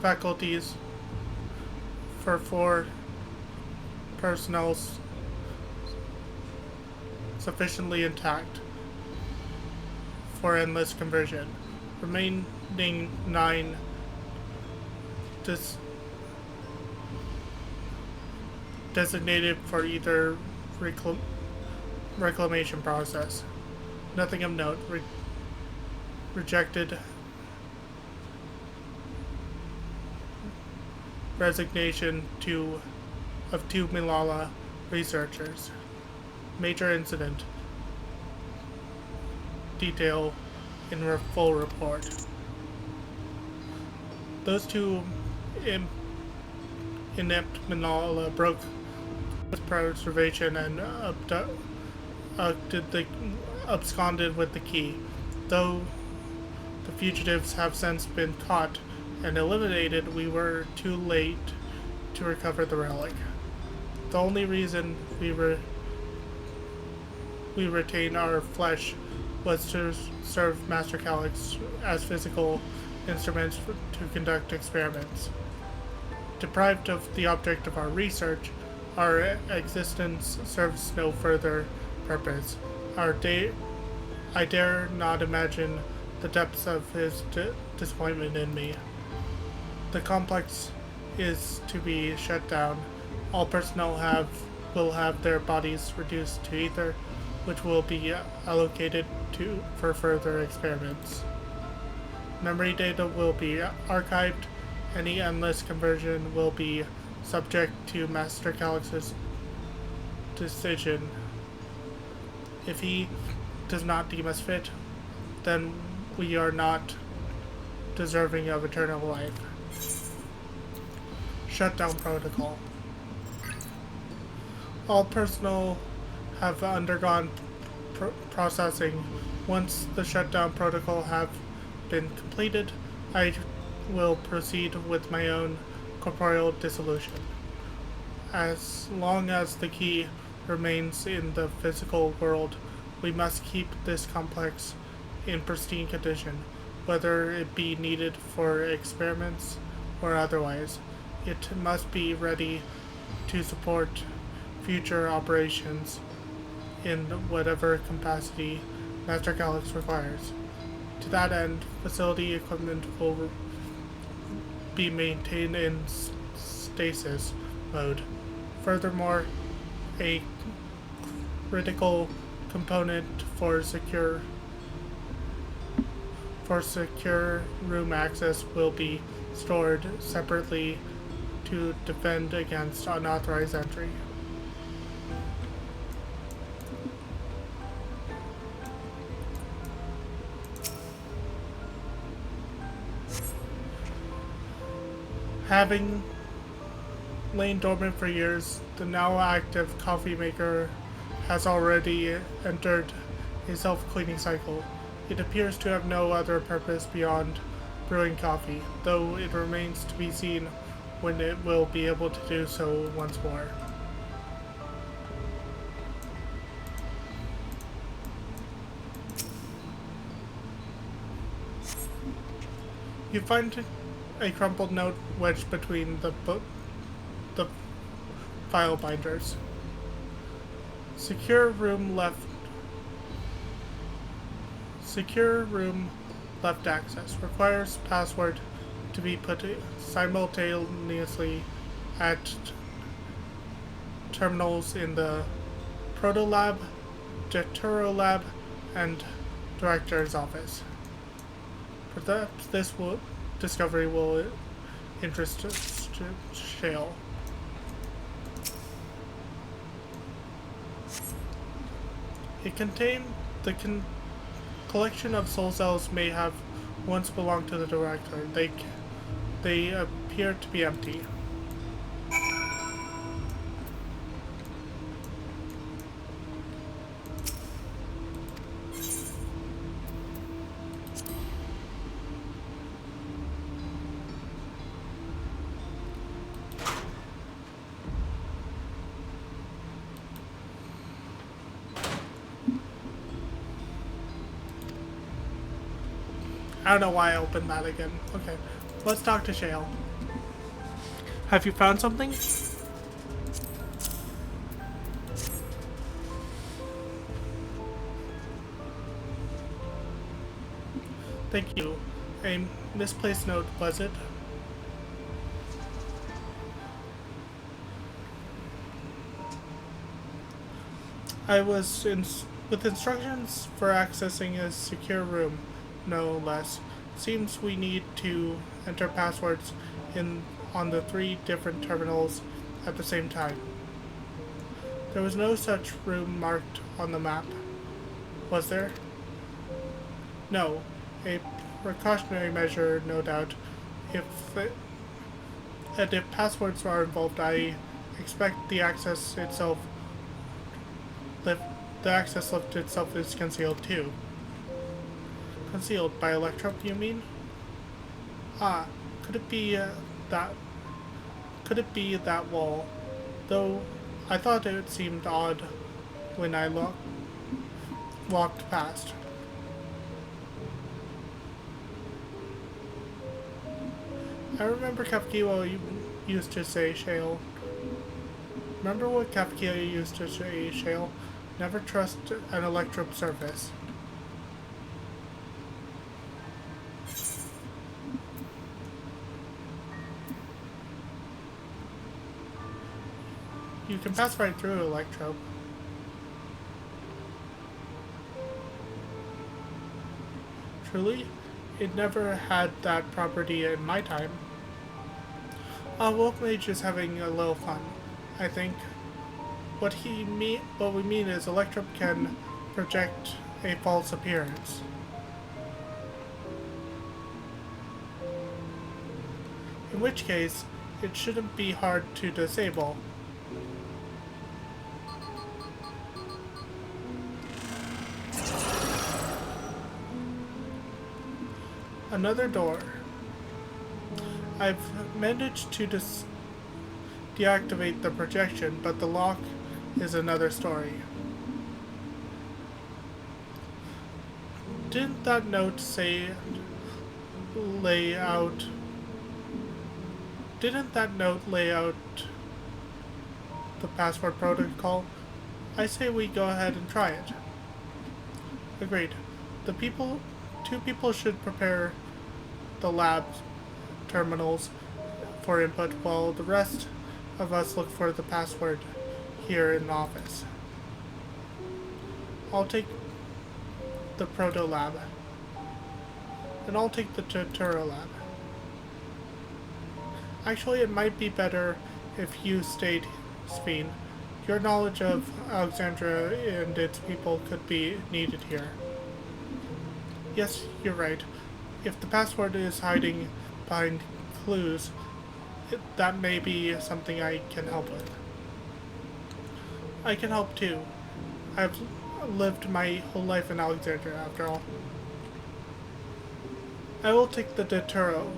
faculties for 4 personnel sufficiently intact for endless conversion. Remaining 9 designated for either reclamation process. Nothing of note. Rejected resignation of 2 Milala researchers. Major incident. Detail in full report. Those 2 inept Milala broke preservation and absconded with the key. Though the fugitives have since been caught and eliminated, we were too late to recover the relic. The only reason we retain our flesh was to serve Master Calyx as physical instruments to conduct experiments. Deprived of the object of our research, our existence serves no further purpose. I dare not imagine the depths of his disappointment in me. The complex is to be shut down. All personnel will have their bodies reduced to ether, which will be allocated for further experiments. Memory data will be archived. Any endless conversion will be subject to Master Calyx's decision. If he does not deem us fit, then we are not deserving of eternal life. Shutdown protocol. All personnel have undergone processing. Once the shutdown protocol have been completed, I will proceed with my own corporeal dissolution. As long as the key remains in the physical world, we must keep this complex in pristine condition, whether it be needed for experiments or otherwise. It must be ready to support future operations in whatever capacity Master Calyx requires. To that end, facility equipment will be maintained in stasis mode. Furthermore, a critical component for secure room access will be stored separately to defend against unauthorized entry. Having lain dormant for years, the now active coffee maker has already entered a self-cleaning cycle. It appears to have no other purpose beyond brewing coffee, though it remains to be seen when it will be able to do so once more. You find a crumpled note wedged between the file binders. Secure room left access. Requires password to be put simultaneously at terminals in the Proto Lab, Jeturo Lab, and Director's office. Perhaps this discovery will interest Shale. It contained the collection of soul cells may have once belonged to the Director. They appear to be empty. I don't know why I opened that again. Okay, let's talk to Shale. Have you found something? Thank you. A misplaced note, was it? I was with instructions for accessing a secure room. No less. Seems we need to enter passwords on the 3 different terminals at the same time. There was no such room marked on the map, was there? No. A precautionary measure, no doubt. If passwords are involved, I expect the access lift itself is concealed too. Concealed by electro, you mean? Ah, could it be that wall? Though I thought it seemed odd when I walked past. I remember Ffxiv used to say, Shale. Remember what Ffxiv used to say, Shale? Never trust an electro surface. You can pass right through Electro. Truly, it never had that property in my time. Mage is having a little fun, I think. What we mean is Electro can project a false appearance. In which case, it shouldn't be hard to disable. Another door. I've managed to deactivate the projection, but the lock is another story. Didn't that note say lay out the password protocol? I say we go ahead and try it. Agreed. Two people should prepare the lab terminals for input while the rest of us look for the password here in the office. I'll take the proto lab, and I'll take the Dawntrail lab. Actually, it might be better if you stayed, Ffxiv. Your knowledge of Alexandria and its people could be needed here. Yes, you're right. If the password is hiding behind clues, that may be something I can help with. I can help too. I've lived my whole life in Alexandria, after all. I will take the Dawntrail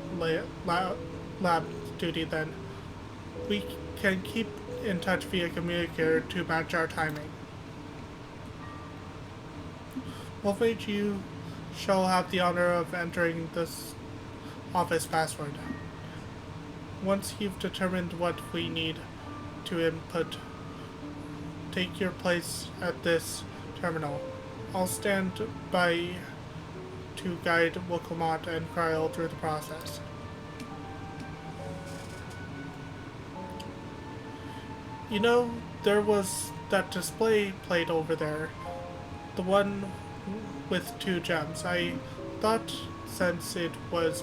lab duty then. We can keep in touch via communicator to match our timing. Mage, you shall have the honor of entering this office password. Once you've determined what we need to input, take your place at this terminal. I'll stand by to guide Wokomot and Kryl through the process. You know, there was that display plate over there, the one with 2 gems. I thought since it was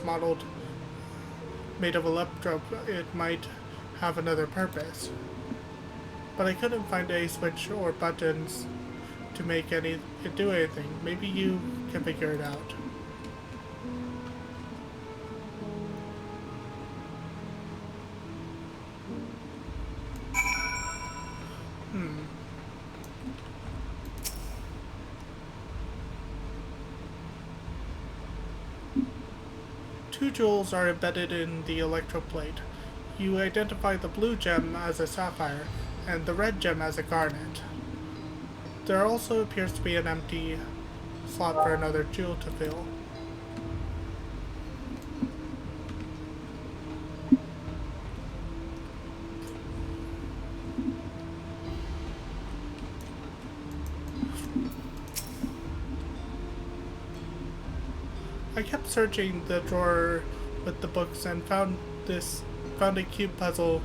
made of electro, it might have another purpose. But I couldn't find a switch or buttons to make it do anything. Maybe you can figure it out. Two jewels are embedded in the electroplate. You identify the blue gem as a sapphire and the red gem as a garnet. There also appears to be an empty slot for another jewel to fill. I kept searching the drawer with the books and found a cube puzzle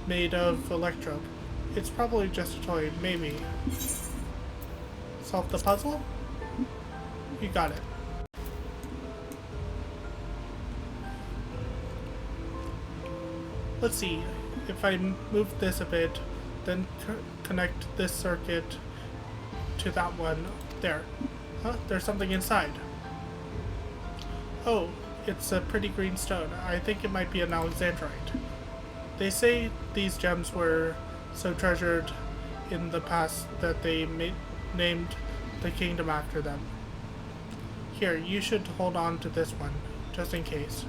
made of electrode. It's probably just a toy, maybe. Solve the puzzle? You got it. Let's see. If I move this a bit, then connect this circuit to that one. There. Huh? There's something inside. Oh, it's a pretty green stone. I think it might be an alexandrite. They say these gems were so treasured in the past that they named the kingdom after them. Here, you should hold on to this one, just in case.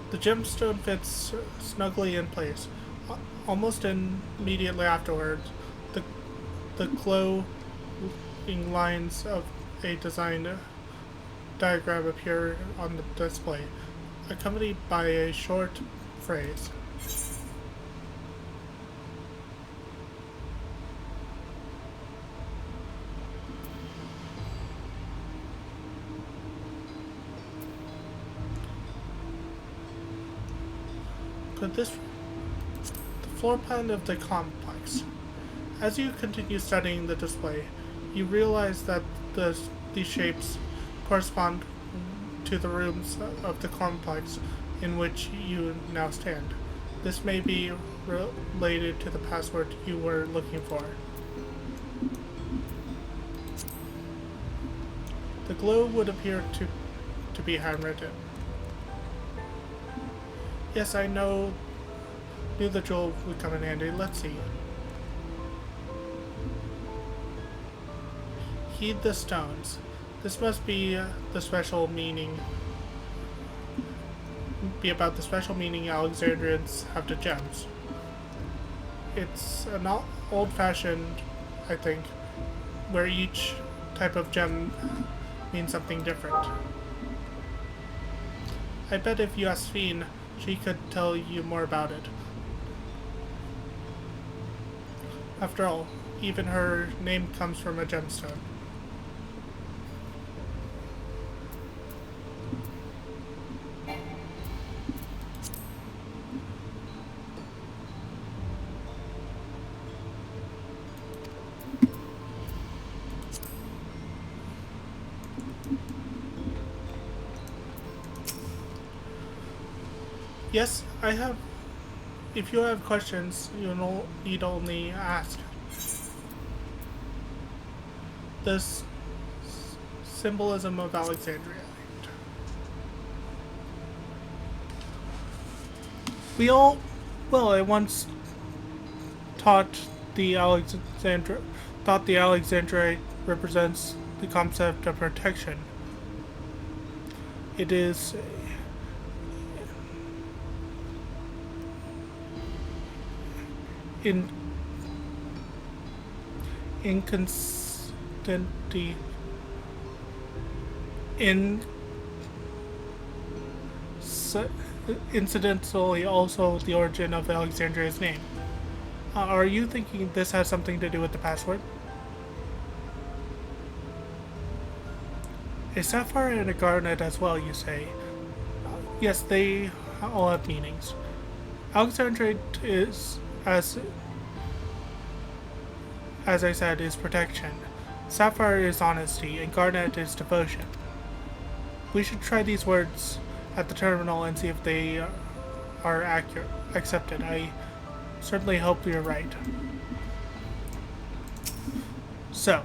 The gemstone fits snugly in place. Almost immediately afterwards, the glowing lines of a design diagram appear on the display, accompanied by a short phrase. The floor plan of the complex. As you continue studying the display, you realize that these shapes correspond to the rooms of the complex in which you now stand. This may be related to the password you were looking for. The globe would appear to be handwritten. Yes, I knew the jewel would come in handy. Let's see. Heed the stones. This must be about the special meaning Alexandrians have to gems. It's an old-fashioned, I think, where each type of gem means something different. I bet if you asked Ffxiv, she could tell you more about it. After all, even her name comes from a gemstone. Yes, I have. If you have questions, you need only ask. This symbolism of Alexandria. I once thought the Alexandrite represents the concept of protection. It is incidentally also the origin of Alexandria's name. Are you thinking this has something to do with the password? A sapphire and a garnet as well, you say? Yes, they all have meanings. Alexandrite is, as I said, is protection. Sapphire is honesty, and garnet is devotion. We should try these words at the terminal and see if they are accepted. I certainly hope you're right. So,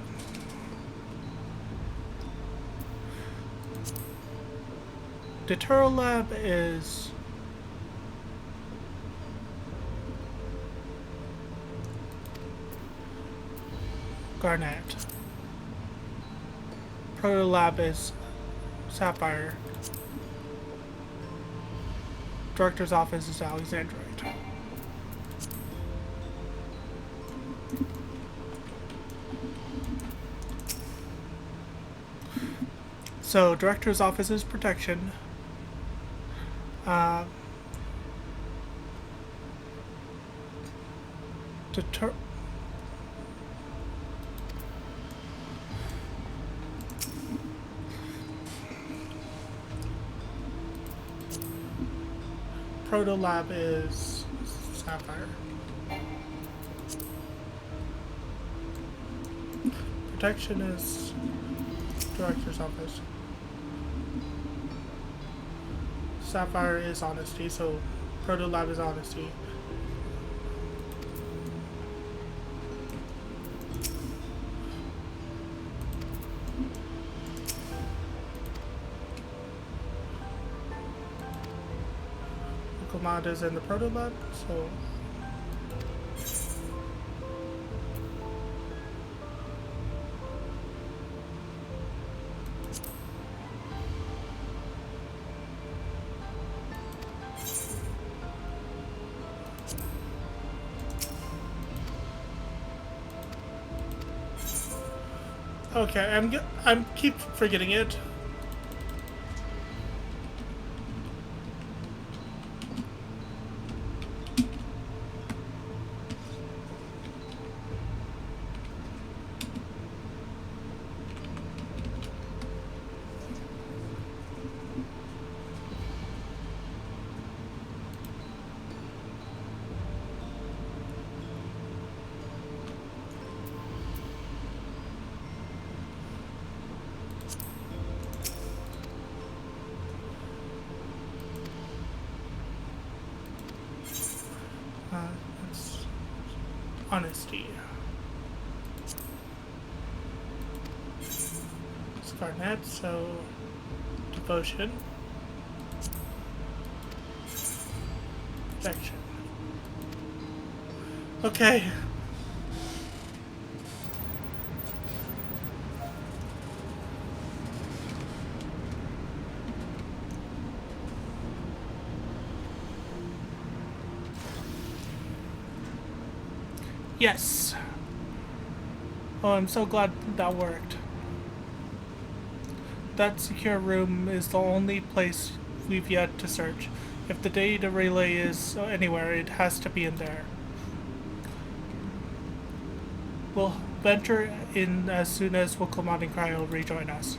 Deterrel Lab is garnet. Protolab is sapphire. Director's office is Alexandrite. So, director's office is protection. Protolab is sapphire. Protection is director's office. Sapphire is honesty, so Protolab is honesty. Command is in the Protolab, so okay, I'm keep forgetting it. honesty. Scarnet, so devotion. Protection. Okay. Yes. Oh, I'm so glad that worked. That secure room is the only place we've yet to search. If the data relay is anywhere, it has to be in there. We'll venture in as soon as Wuklamon and Cryo rejoin us.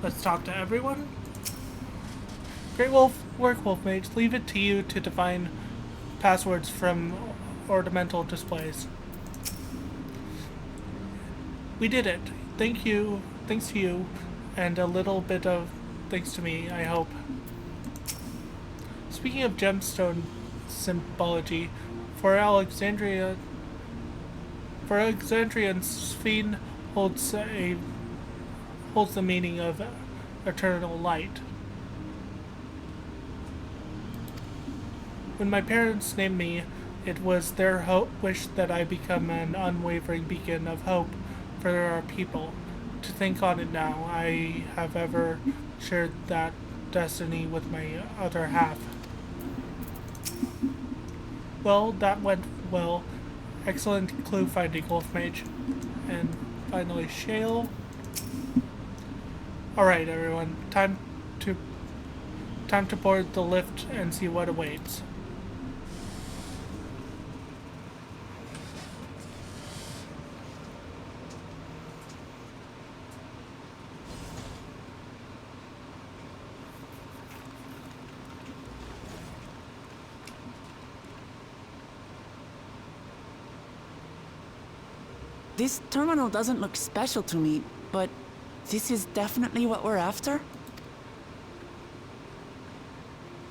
Let's talk to everyone. Great work, Wolf Mage. Leave it to you to define passwords from ornamental displays. We did it. Thank you. Thanks to you, and a little bit of thanks to me, I hope. Speaking of gemstone symbology, for Alexandrian, Ffxiv holds the meaning of eternal light. When my parents named me, it was their wish that I become an unwavering beacon of hope for our people. To think on it now, I have ever shared that destiny with my other half. Well, that went well. Excellent clue finding, Wolf Mage. And finally, Shale. Alright, everyone. Time to board the lift and see what awaits. This terminal doesn't look special to me, but this is definitely what we're after?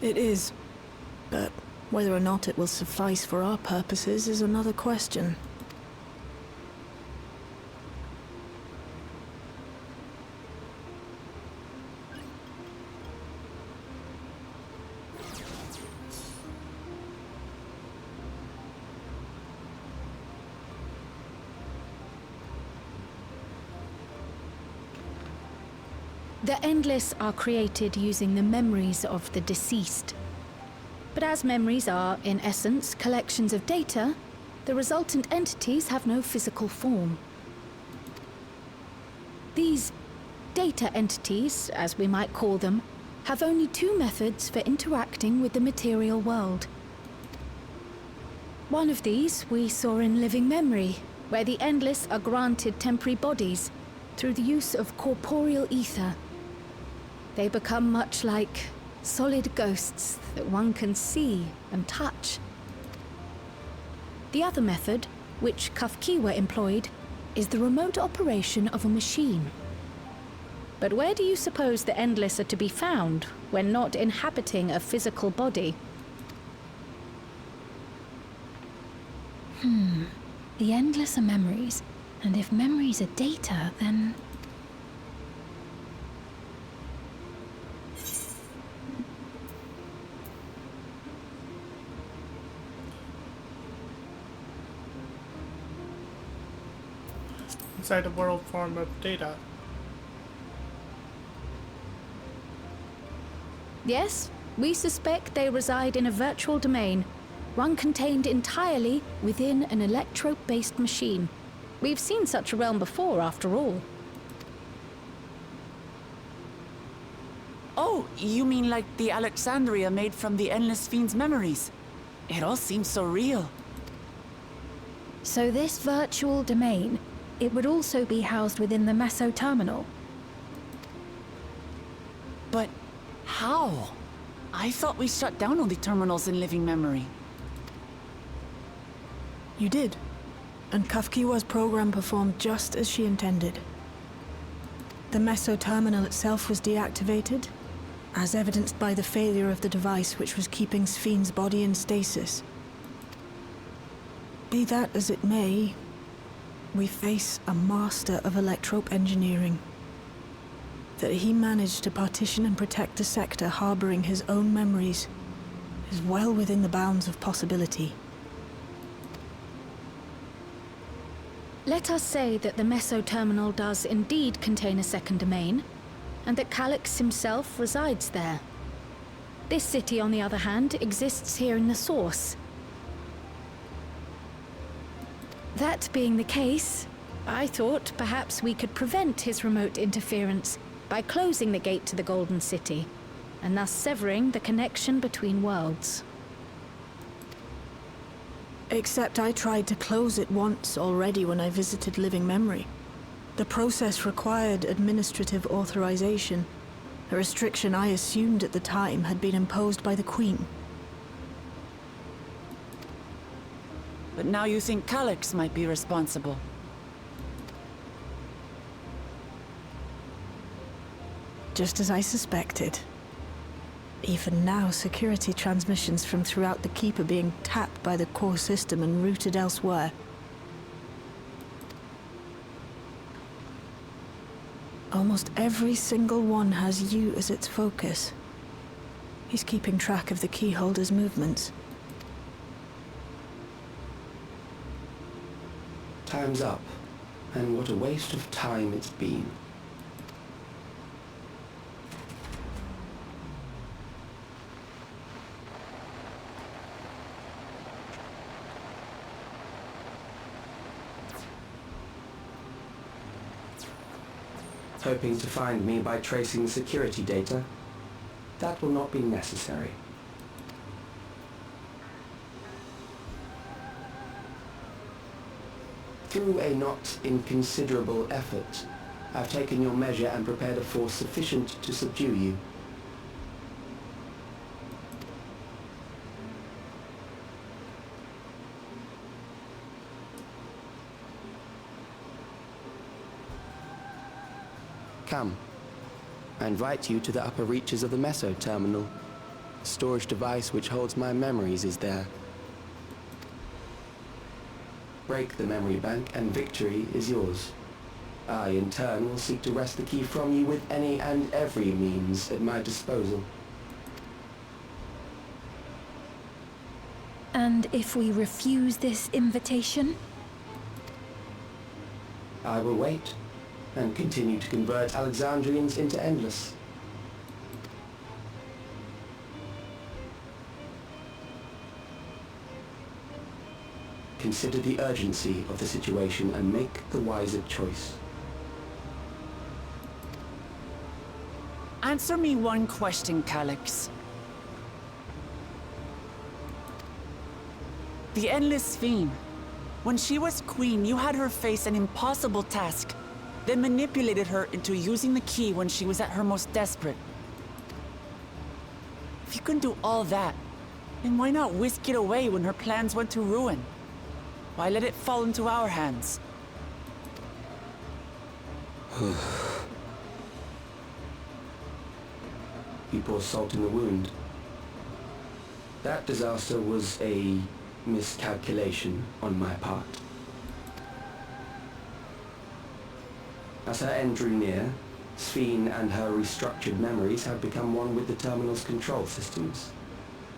It is. But whether or not it will suffice for our purposes is another question. The Endless are created using the memories of the deceased. But as memories are, in essence, collections of data, the resultant entities have no physical form. These data entities, as we might call them, have only two methods for interacting with the material world. One of these we saw in Living Memory, where the Endless are granted temporary bodies through the use of corporeal ether. They become much like solid ghosts that one can see and touch. The other method, which Ffxiv employed, is the remote operation of a machine. But where do you suppose the Endless are to be found when not inhabiting a physical body? The Endless are memories, and if memories are data, then... Inside a world form of data. Yes, we suspect they reside in a virtual domain, one contained entirely within an electrope-based machine. We've seen such a realm before, after all. Oh, you mean like the Alexandria made from the Endless Fiend's memories? It all seems so real. So this virtual domain, it would also be housed within the Meso terminal. But how? I thought we shut down all the terminals in Living Memory. You did. And Ffxiv's program performed just as she intended. The meso-terminal itself was deactivated, as evidenced by the failure of the device which was keeping Ffxiv's body in stasis. Be that as it may, we face a master of electrope engineering. That he managed to partition and protect the sector harboring his own memories is well within the bounds of possibility. Let us say that the meso-terminal does indeed contain a second domain, and that Calyx himself resides there. This city, on the other hand, exists here in the source. That being the case, I thought perhaps we could prevent his remote interference by closing the gate to the Golden City, and thus severing the connection between worlds. Except I tried to close it once already when I visited Living Memory. The process required administrative authorization, a restriction I assumed at the time had been imposed by the Queen. But now you think Calyx might be responsible. Just as I suspected. Even now, security transmissions from throughout the Keep are being tapped by the core system and routed elsewhere. Almost every single one has you as its focus. He's keeping track of the keyholder's movements. Time's up, and what a waste of time it's been. Hoping to find me by tracing the security data? That will not be necessary. Through a not inconsiderable effort, I've taken your measure and prepared a force sufficient to subdue you. Come. I invite you to the upper reaches of the Meso terminal. The storage device which holds my memories is there. Break the memory bank and victory is yours. I, in turn, will seek to wrest the key from you with any and every means at my disposal. And if we refuse this invitation? I will wait and continue to convert Alexandrians into Endless. Consider the urgency of the situation and make the wiser choice. Answer me one question, Calyx. The Endless Ffxiv. When she was queen, you had her face an impossible task, then manipulated her into using the key when she was at her most desperate. If you can do all that, then why not whisk it away when her plans went to ruin? Why let it fall into our hands? You pour salt in the wound. That disaster was a miscalculation on my part. As her end drew near, Ffxiv and her restructured memories had become one with the terminal's control systems.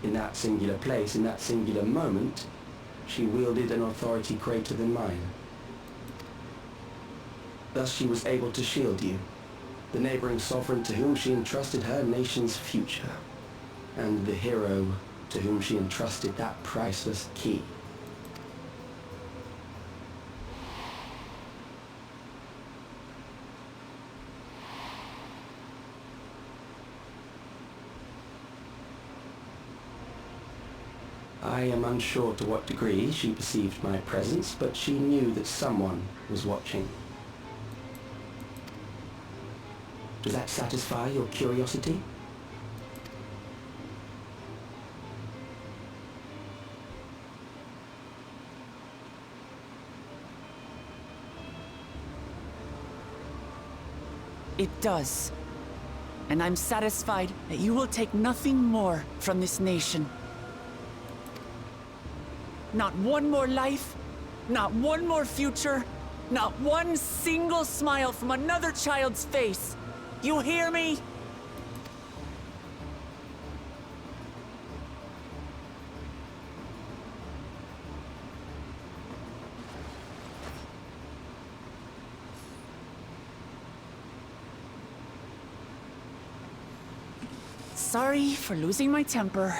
In that singular place, in that singular moment, she wielded an authority greater than mine. Thus she was able to shield you, the neighboring sovereign to whom she entrusted her nation's future, and the hero to whom she entrusted that priceless key. I am unsure to what degree she perceived my presence, but she knew that someone was watching. Does that satisfy your curiosity? it does. And I'm satisfied that you will take nothing more from this nation. Not one more life, not one more future, not one single smile from another child's face. You hear me? Sorry for losing my temper,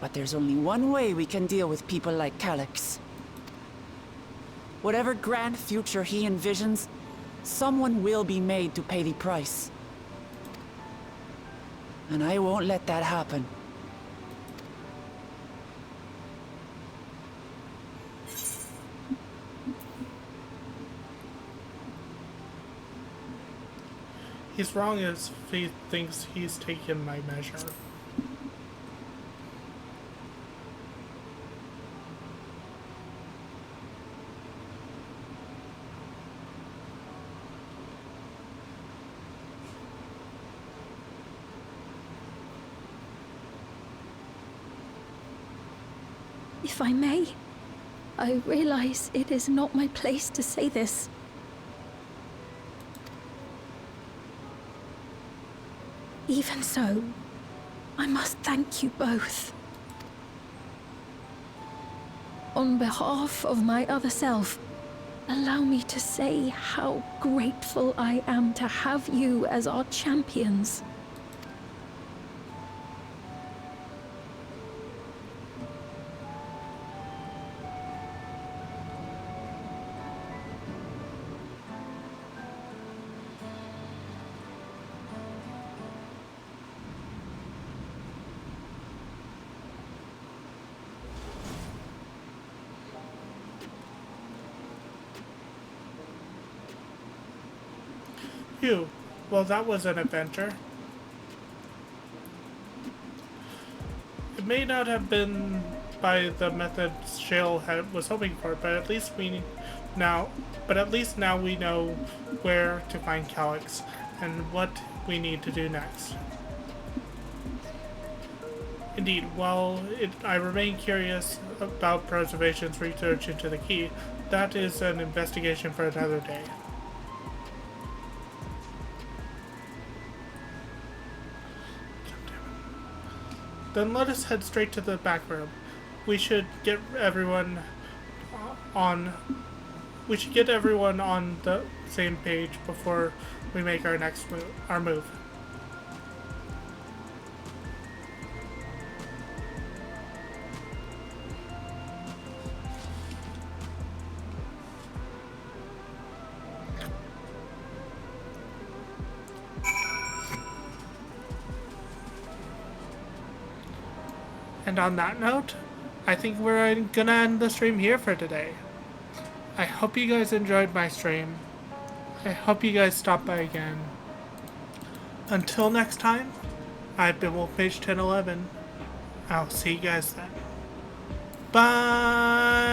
but there's only one way we can deal with people like Calyx. Whatever grand future he envisions, someone will be made to pay the price. And I won't let that happen. He's wrong if he thinks he's taken my measure. If I may, I realize it is not my place to say this. Even so, I must thank you both. On behalf of my other self, allow me to say how grateful I am to have you as our champions. Phew. Well, that was an adventure. It may not have been by the method Shale was hoping for, but at least now we know where to find Calyx and what we need to do next. Indeed, while I remain curious about Preservation's research into the key, that is an investigation for another day. Then let us head straight to the back room. We should get everyone on the same page before we make our move. And on that note, I think we're gonna end the stream here for today. I hope you guys enjoyed my stream. I hope you guys stop by again. Until next time, I've been Wolf Mage 1011. I'll see you guys then. Bye!